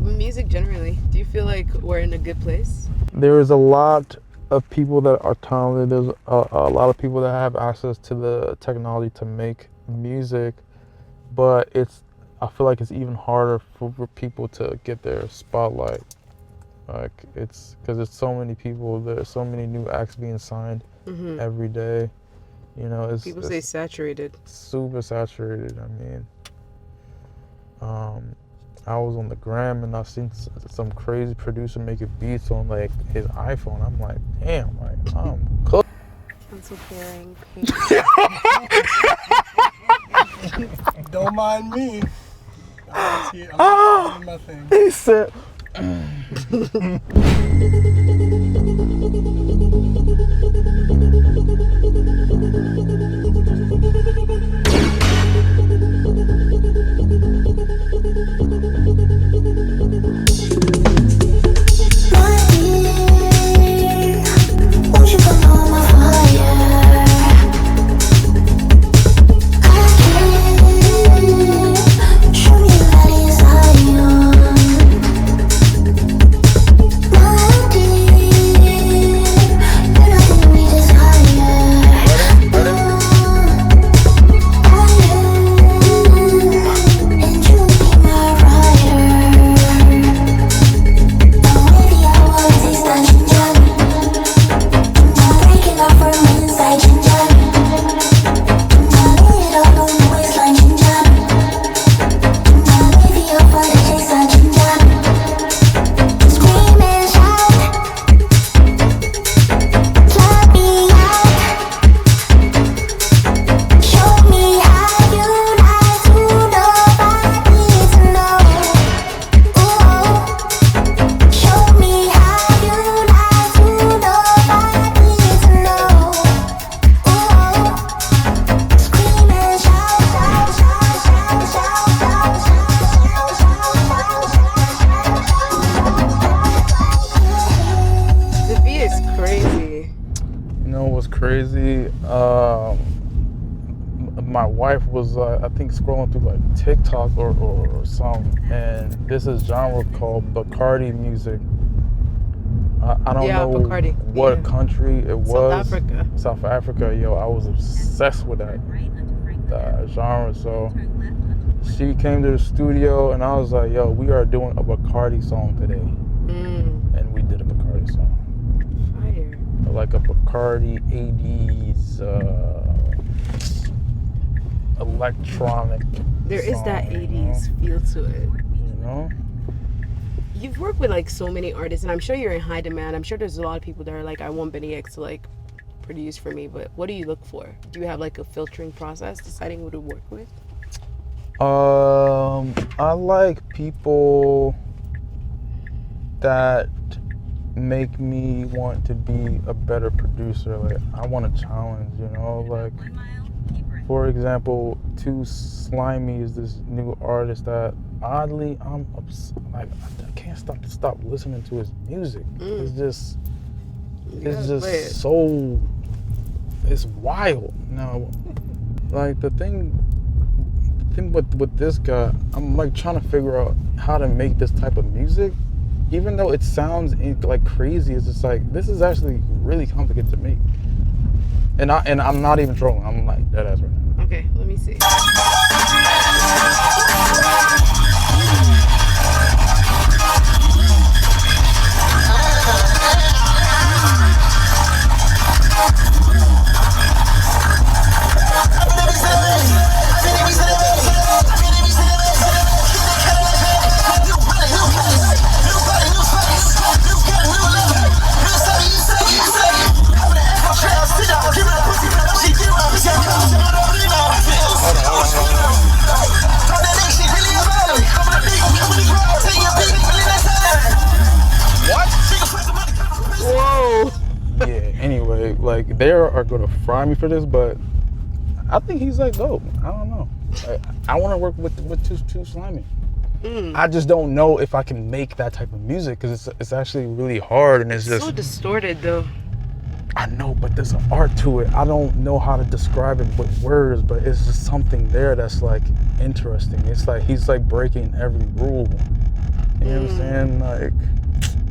music generally, do you feel like we're in a good place? There is a lot of people that are talented. There's a lot of people that have access to the technology to make music, but I feel like it's even harder for people to get their spotlight. Like, it's because there's so many people, there's so many new acts being signed every day. People say saturated. Super saturated. I mean, I was on the gram and I seen some crazy producer making beats on like his iPhone. I'm like, damn, like I'm cooked. Cancel pairing. Don't mind me. I'm my thing. He said. My wife was, I think, scrolling through like TikTok or something, and this is genre called Bacardi music. I don't know Bacardi. what country it was. South Africa. South Africa, yo, I was obsessed with that genre. So she came to the studio, and I was like, yo, we are doing a Bacardi song today. And we did a Bacardi song. Fire. Like a Bacardi 80s electronic There is song, that 80s feel to it. you know? You've worked with like so many artists, and I'm sure you're in high demand. I'm sure there's a lot of people that are like, I want Bnyx to like produce for me, but what do you look for? Do you have like a filtering process deciding who to work with? I like people that make me want to be a better producer. Like, I want a challenge, you know? Like, for example, Slimey is this new artist that oddly I can't stop listening to his music. It's just so, it's wild. Now, like the thing with this guy, I'm like trying to figure out how to make this type of music. Even though it sounds like crazy, it's just like, this is actually really complicated to make. And I'm not even trolling. I'm like dead ass right now. Okay, let me see. Anyway, like they are gonna fry me for this, but I think he's like dope. I don't know. I want to work with Too Slimey. I just don't know if I can make that type of music because it's actually really hard and it's just so distorted though. I know, but there's an art to it. I don't know how to describe it with words, but it's just something there that's like interesting. It's like he's like breaking every rule. You know what I'm saying? Like.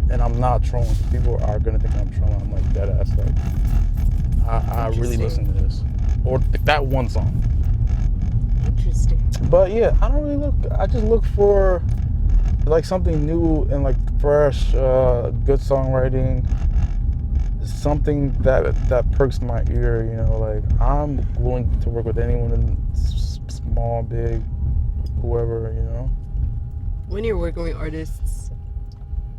And I'm not trolling. People are gonna think I'm trolling. I'm like dead ass. Like, I really listen to this, or that one song. Interesting. But yeah, I don't really look. I just look for like something new and like fresh, good songwriting. Something that perks my ear. You know, like I'm willing to work with anyone, small, big, whoever. You know. When you're working with artists.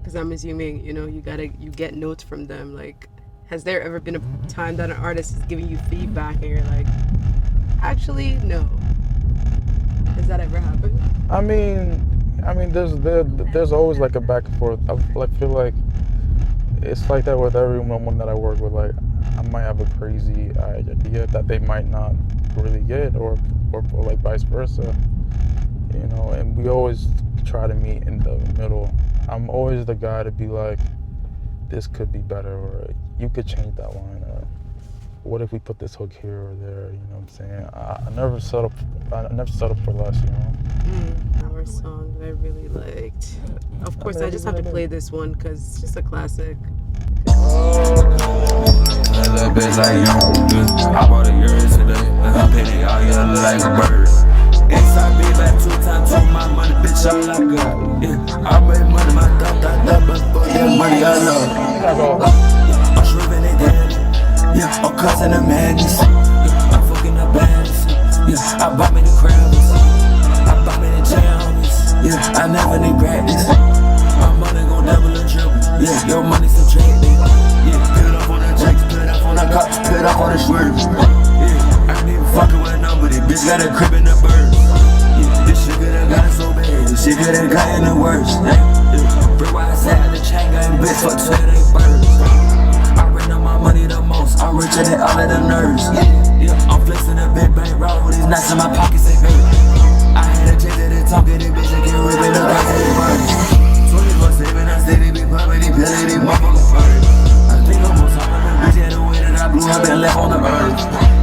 Because I'm assuming, you know, you get notes from them. Like, has there ever been a time that an artist is giving you feedback and you're like, actually, no? Has that ever happened? I mean, there's always like a back and forth. I feel like it's like that with everyone that I work with. Like, I might have a crazy idea that they might not really get, or like vice versa. You know, and we always try to meet in the middle. I'm always the guy to be like, this could be better, or you could change that line, or what if we put this hook here or there, you know what I'm saying? I never settle for less, you know? Our song that I really liked. Of course, I just have to play this one because it's just a classic. I bought a euro today, and her penny all yellow like a bird. Inside be back 2 times 2 my money, bitch, all I got. Yeah, I made money, my thought, but for that money I love. I'm shriving it down. Yeah, I'm causing the madness. Yeah, I'm fucking the baddest. Yeah, I bought me the crabs. I bought me the jammies. Yeah, I never need practice. My money gon' double and triple. Yeah, your money subtracted. Yeah, put it up on the jacks, put it up on the cops, put it up on the swerves. Yeah, I ain't even fucking with nobody. Bitch got a crib in the bird. Yeah, this shit coulda got it so bad. This shit coulda got in the worst. Brick wide side the chain gang, bitch, fuck 2 they birds. I ran up my money the most. I'm richer than all of the nerds. Yeah, I'm flexing a big bank roll with these nuts in my pockets, they hurt. I had a chick that they talking, they bitch, they get ripping up, I said it burns. 24/7, I say they be pumping, they pilling, they motherfuckers burn. I think I'm on top of the bitch, yeah, the way that I blew up and left on the earth.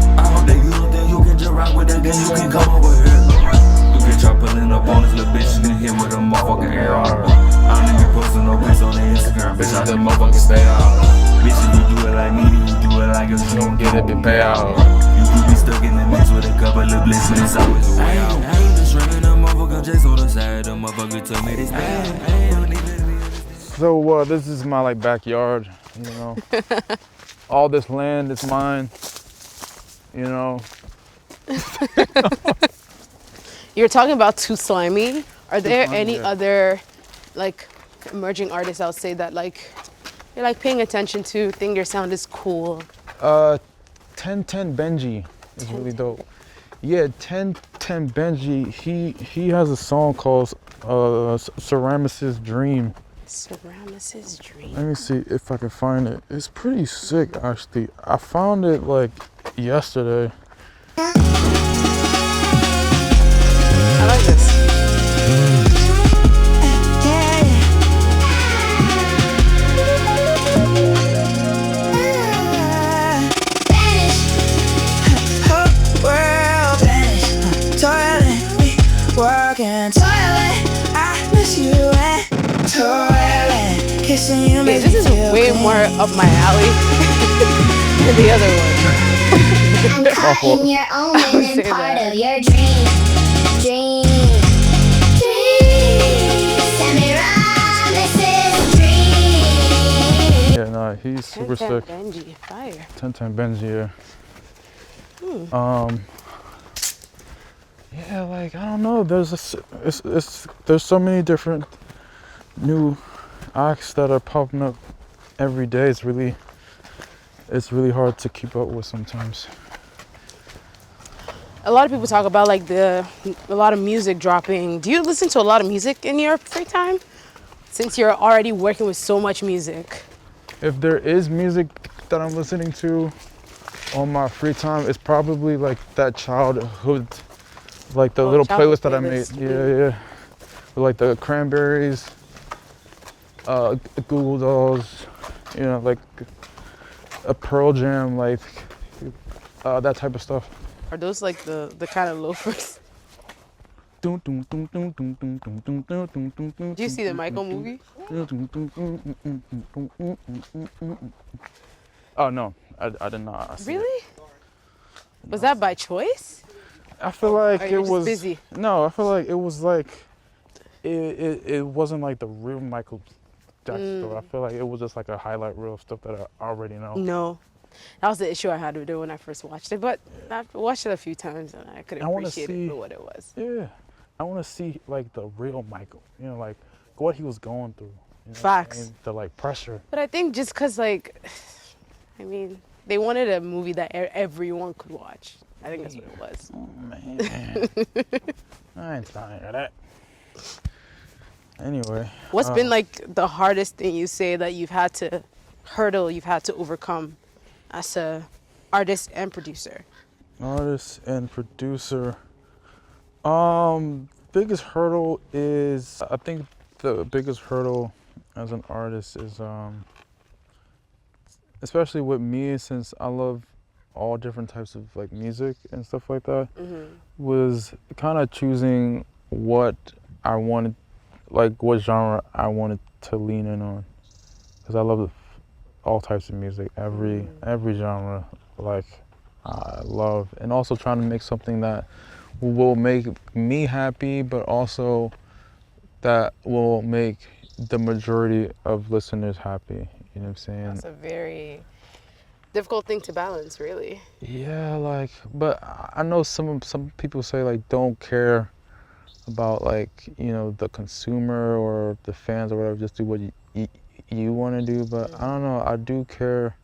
fucking air out. I don't even be posting no pics on the Instagram, bitch, I just motherfucking stay out. Bitch, if you do it like me, then you do it like us, you don't get it, big payout. You could be stuck in the mix with a couple of bliss, but it's always a way out. I ain't just running a motherfucker, just on the side, the motherfucker told me this bad. So this is my like backyard, you know. All this land is mine, you know. You're talking about Too Slimey. Are there Slimey, any yeah. other like emerging artists I would say that like you're like paying attention to, think your sound is cool? 1010 Benji is really dope. Yeah, 1010 Benji, he has a song called Semiramis Dream. Semiramis Dream. Let me see if I can find it. It's pretty sick actually. I found it like yesterday. I like this. Working toilet, I miss you and toilet, kissing you. Yeah, this is way more up my alley than the other one. I'm caught in your own and Say part that. of your dream. Semiramis Dream. Yeah, nah, he's super 10 sick. Benji, fire. 1010 Benji, yeah. Yeah, like I don't know. There's so many different new acts that are popping up every day. It's really hard to keep up with sometimes. A lot of people talk about like a lot of music dropping. Do you listen to a lot of music in your free time? Since you're already working with so much music. If there is music that I'm listening to on my free time, it's probably like that childhood, like the little playlist that I made. Yeah. With like the Cranberries, Google Dolls, you know, like a Pearl Jam, like that type of stuff. Are those like the kind of loafers? Do you see the Michael movie? Oh no, I did not. Really? Was that by choice? I feel like Or it you're just was busy? No, I feel like it was like it wasn't like the real Michael Jackson stuff. I feel like it was just like a highlight reel of stuff that I already know. No. That was the issue I had with it when I first watched it, but I've watched it a few times and I could appreciate it for what it was. Yeah, I want to see like the real Michael. You know, like what he was going through. You know, Facts. the like pressure. But I think just because like, I mean, they wanted a movie that everyone could watch. I think that's what it was. Oh man, I ain't tired of that. Anyway, What's been like the hardest thing you say that you've had to overcome as a artist and producer? Artist and producer. Biggest hurdle is, I think the biggest hurdle as an artist is, especially with me, since I love all different types of like music and stuff like that, was kind of choosing what I wanted, like what genre I wanted to lean in on, because I love all types of music, every genre, like I love, and also trying to make something that will make me happy, but also that will make the majority of listeners happy. You know what I'm saying? That's a very difficult thing to balance, really. Yeah, like, but I know some people say like don't care about like, you know, the consumer or the fans or whatever, just do what you want to do, but I don't know, I do care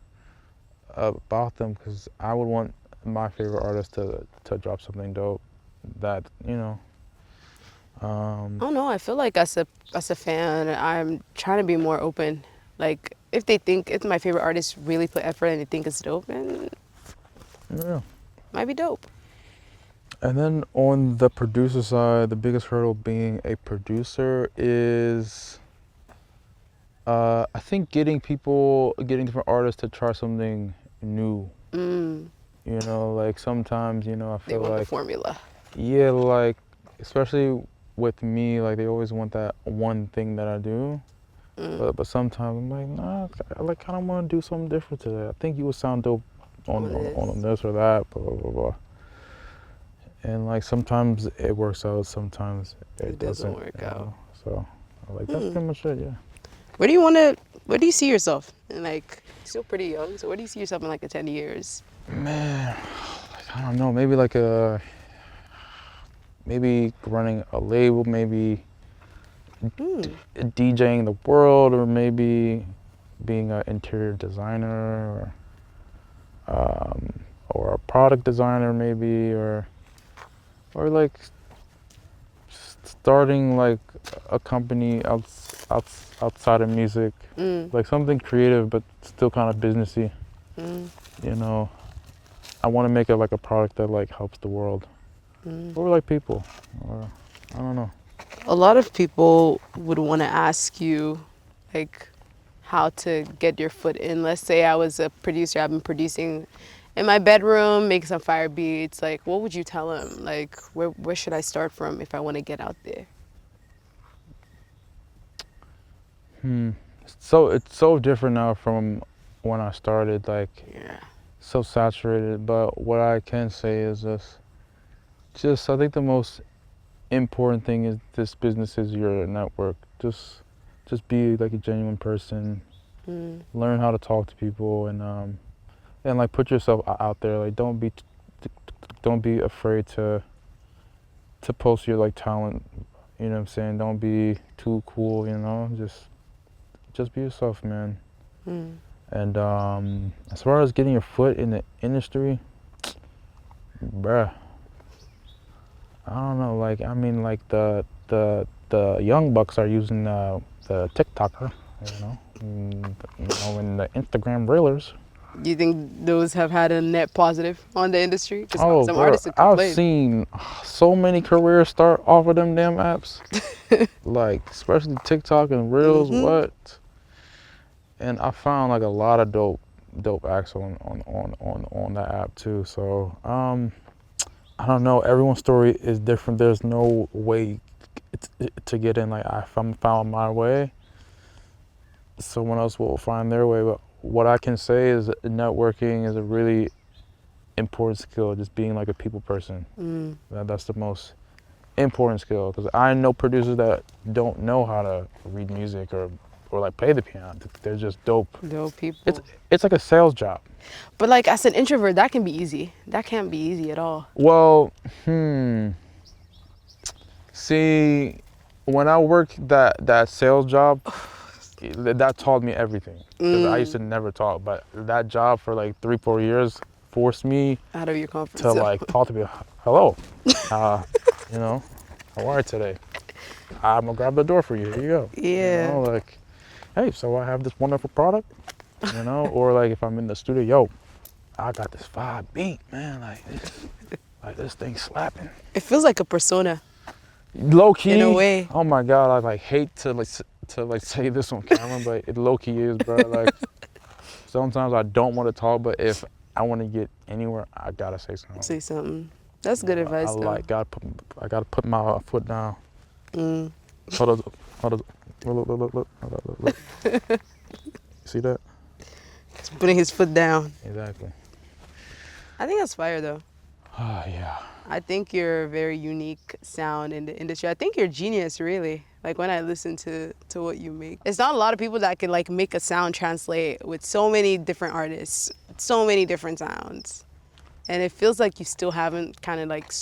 about them, because I would want my favorite artist to drop something dope that, you know. I don't know, I feel like as a fan, I'm trying to be more open. Like, if they think it's my favorite artist really put effort and they think it's dope, and Yeah. might be dope. And then on the producer side, the biggest hurdle being a producer is, I think getting different artists to try something new. You know, like sometimes, you know, I They feel want the like, formula. yeah, like especially with me, like they always want that one thing that I do. But sometimes I'm like, nah, I like kind of want to do something different today. I think you would sound dope on this or that, blah, blah, blah, blah. And like sometimes it works out, sometimes it doesn't work out. So like that's pretty much it, yeah. Where do you see yourself? And like, you're still pretty young, so where do you see yourself in like 10 years? Man, like, I don't know, maybe like maybe running a label, maybe DJing the world, or maybe being an interior designer, or a product designer maybe, or like starting like a company outside of music, like something creative but still kind of businessy. You know, I want to make it like a product that like helps the world, or like people, or I don't know. A lot of people would want to ask you, like, how to get your foot in. Let's say I was a producer, I've been producing in my bedroom, making some fire beats. Like, what would you tell them? Like, where should I start from if I want to get out there? So it's so different now from when I started, like, so saturated. But what I can say is just I think the most important thing is this business is your network. Just be like a genuine person. Learn how to talk to people, and like put yourself out there. Like don't be afraid to post your like talent. You know what I'm saying? Don't be too cool. You know, just be yourself, man. And as far as getting your foot in the industry, bruh, I don't know. Like I mean, like the young bucks are using the TikToker, you know, and the Instagram reelers. Do you think those have had a net positive on the industry? Oh, some bro, artists have complained. I've seen so many careers start off of them damn apps, like especially TikTok and reels. What? And I found like a lot of dope acts on that app too. So I don't know. Everyone's story is different. There's no way to get in. Like I found my way. Someone else will find their way. But what I can say is networking is a really important skill. Just being like a people person. That's the most important skill. Because I know producers that don't know how to read music or like play the piano. They're just dope. Dope people. It's like a sales job. But like as an introvert, that can be easy. That can't be easy at all. Well, see, when I worked that sales job, that taught me everything. 'Cause I used to never talk, but that job for like 3-4 years forced me out of your comfort to like talk to people. Hello, you know, how are you today? I'm gonna grab the door for you. Here you go. Yeah. You know, like, hey, so I have this wonderful product, you know, or like if I'm in the studio, yo, I got this 5 beat, man, like this thing slapping. It feels like a persona. Low key. In a way. Oh my God, I like hate to say this on camera, but it low key is, bro. Like sometimes I don't want to talk, but if I want to get anywhere, I gotta say something. Say something. That's good advice, though. I gotta put my foot down. Hold on. Look. See that? He's putting his foot down. Exactly. I think that's fire, though. Yeah. I think you're a very unique sound in the industry. I think you're a genius, really. Like when I listen to what you make. It's not a lot of people that can like make a sound translate with so many different artists, so many different sounds. And it feels like you still haven't kind of like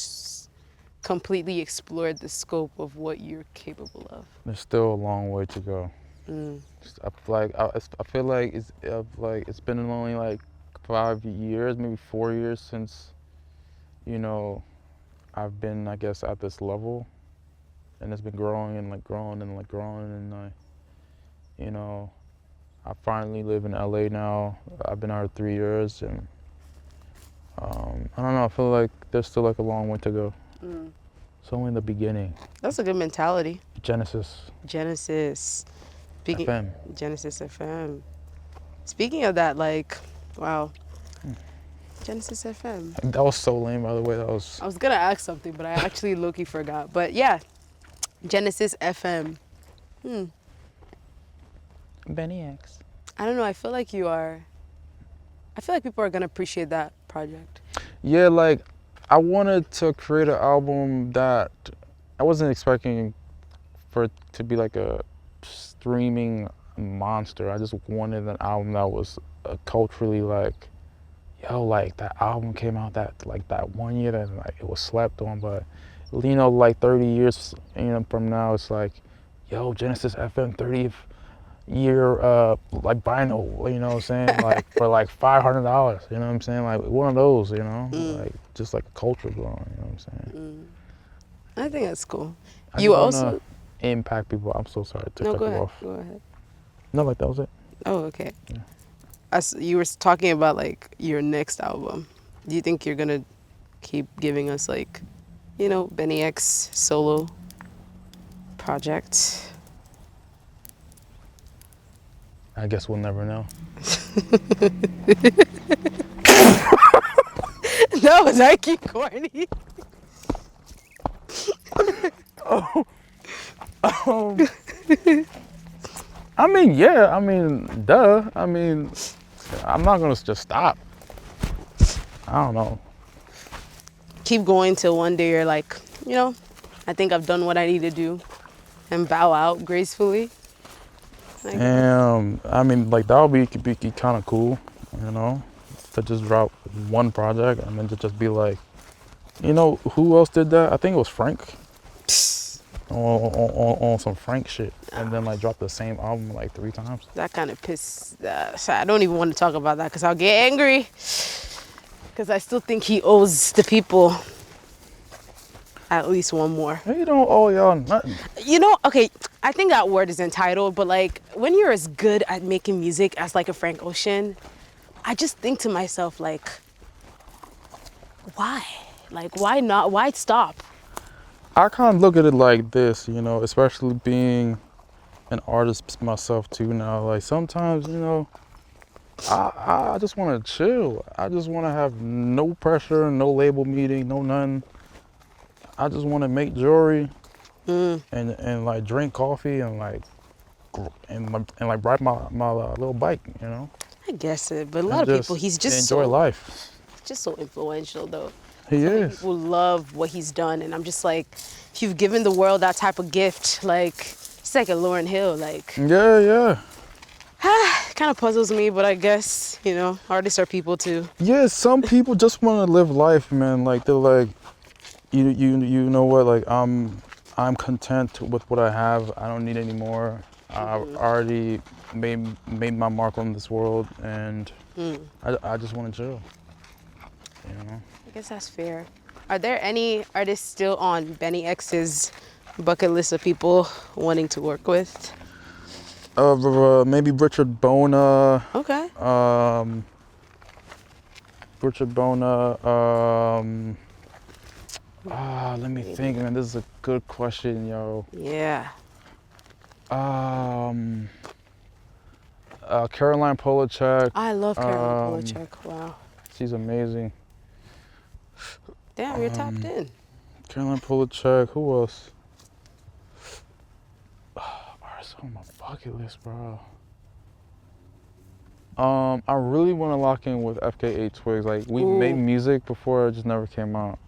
completely explored the scope of what you're capable of. There's still a long way to go. I feel like it's been only like 5 years, maybe 4 years since, you know, I've been, I guess, at this level, and it's been growing and like growing and like growing, and you know, I finally live in LA now. I've been out 3 years, and I don't know. I feel like there's still like a long way to go. It's only the beginning. That's a good mentality. Genesis. FM. Genesis FM. Speaking of that, like, wow. Genesis FM. That was so lame, by the way. I was gonna ask something, but I actually low-key forgot. But yeah, Genesis FM. Bnyx. I don't know. I feel like you are. I feel like people are gonna appreciate that project. Yeah, like I wanted to create an album that I wasn't expecting for it to be like a streaming monster. I just wanted an album that was culturally like, yo, like that album came out that 1 year that like it was slept on, but you know, like 30 years from now, it's like, yo, Genesis FM 30th year like vinyl, you know what I'm saying, like for like $500, you know what I'm saying, like one of those, you know, like just like a culture growing, you know what I'm saying. I think that's cool. I You just also wanna impact people. I'm so sorry to no. cut Go you ahead. off. Go ahead. No, like that was it. Oh, okay. You were talking about like your next album. Do you think you're gonna keep giving us like, you know, Bnyx solo projects? I guess we'll never know. No, was I keep corny? I mean, yeah. I mean, duh. I mean, I'm not gonna just stop. I don't know. Keep going till one day you're like, you know, I think I've done what I need to do, and bow out gracefully. Like, I mean, like that would be kind of cool, you know, to just drop one project and then to just be like, you know, who else did that? I think it was Frank. On some Frank shit, and then like drop the same album like 3 times. that kind of so I don't even want to talk about that because I'll get angry. Because I still think he owes the people at least one more. You don't owe y'all nothing. You know, okay, I think that word is entitled, but like when you're as good at making music as like a Frank Ocean, I just think to myself like, why? Like, why not? Why stop? I kind of look at it like this, you know, especially being an artist myself too now. Like sometimes, you know, I just want to chill. I just want to have no pressure, no label meeting, no nothing. I just want to make jewelry and like drink coffee and like ride my little bike, you know. I guess it, but a lot of people, he's just enjoy so, life. just so influential though. He So many is. people love what he's done, and I'm just like, if you've given the world that type of gift, like it's like a Lauryn Hill, like Yeah. kind of puzzles me, but I guess, you know, artists are people too. Yeah, some people just want to live life, man. Like they're like, you know what? Like I'm content with what I have. I don't need any more. I've already made my mark on this world, and I just want to chill. You know. I guess that's fair. Are there any artists still on Bnyx's bucket list of people wanting to work with? Maybe Richard Bona. Okay. Richard Bona. Let me think, man. This is a good question, yo. Yeah. Caroline Polachek. I love Caroline Polachek. Wow. She's amazing. Damn, you're tapped in. Caroline Polachek. Who else? Artists on my bucket list, bro. I really want to lock in with FKA Twigs. Like we made music before, it just never came out.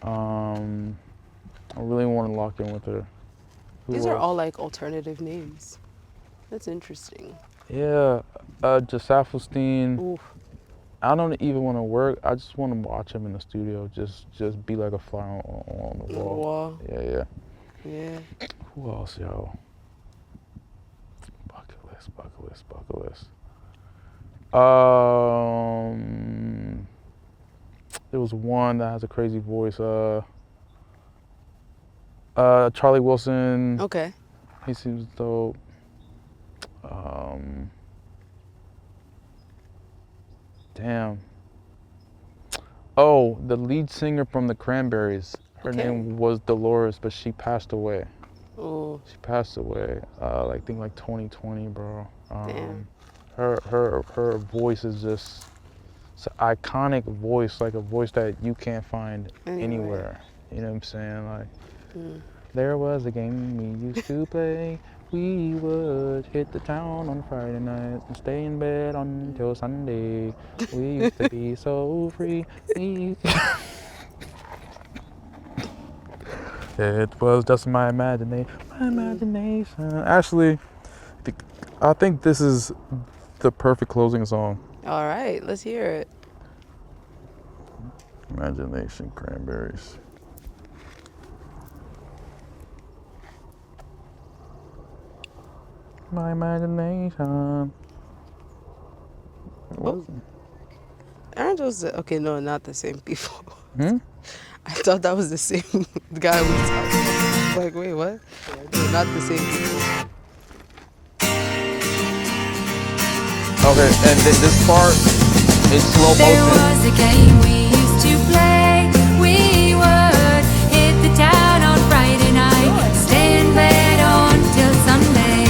I really want to lock in with her. These are all like alternative names. That's interesting. Yeah, Gessafelstein. Ooh. I don't even want to work. I just want to watch him in the studio. Just be like a fly on the wall. Yeah. Yeah. Who else, yo? Bucket list. There was one that has a crazy voice. Charlie Wilson. Okay. He seems dope. Damn. Oh, the lead singer from the Cranberries. Her name was Dolores, but she passed away. Oh. She passed away. I think like 2020, bro. Damn. Her voice is just, it's an iconic voice, like a voice that you can't find anywhere. You know what I'm saying? Like, There was a game we used to play. We would hit the town on Friday night and stay in bed until Sunday. We used to be so free. It was just my imagination. My imagination. Actually, I think this is the perfect closing song. All right, let's hear it. Imagination, Cranberries. My imagination. Oh. Aren't those okay? No, not the same people. Hmm? I thought that was the same guy we talked about. Like, wait, what? No, not the same people. Okay, and then this part is slow There motion. was a game we used to play. We would hit the town on Friday night, stay in bed until Sunday.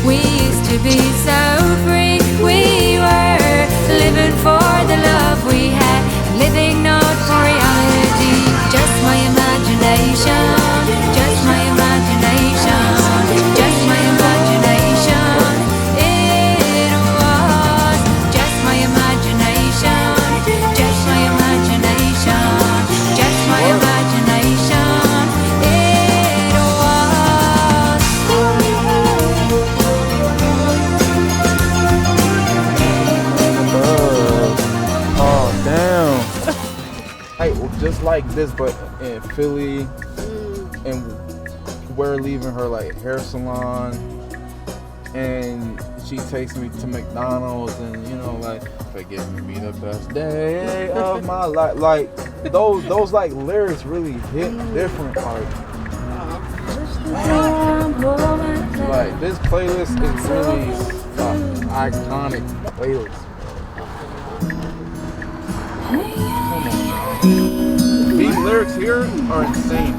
We used to be so free. We were living for the love we had, living not for reality. Just my imagination, just my imagination, just my imagination. It was just my imagination, just my imagination, just my imagination. It was. Oh, damn. Hey, just like this, but in Philly, and we're leaving her like hair salon, and she takes me to McDonald's, and you know, like, forgive me, the best day of my life. Like those like lyrics really hit different. Like this playlist is really iconic playlist. These lyrics here are insane.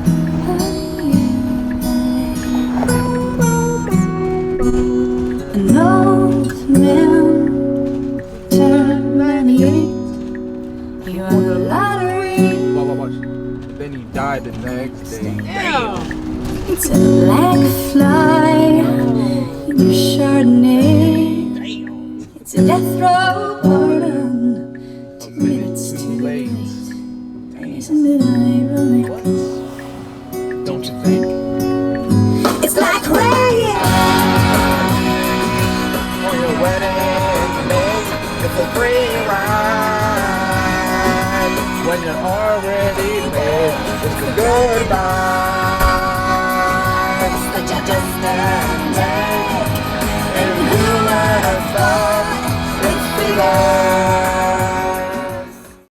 An old man turned 98. He won the lottery. Watch. Then he died the next day. It's a black fly in your Chardonnay. It's a death row pardon. 2 minutes too late. Isn't it ironic? Don't you think? It's like rain. For your wedding day, it's a free ride. When you're already paid, it's a goodbye. But you just stand there. And who would have thought it's bigger?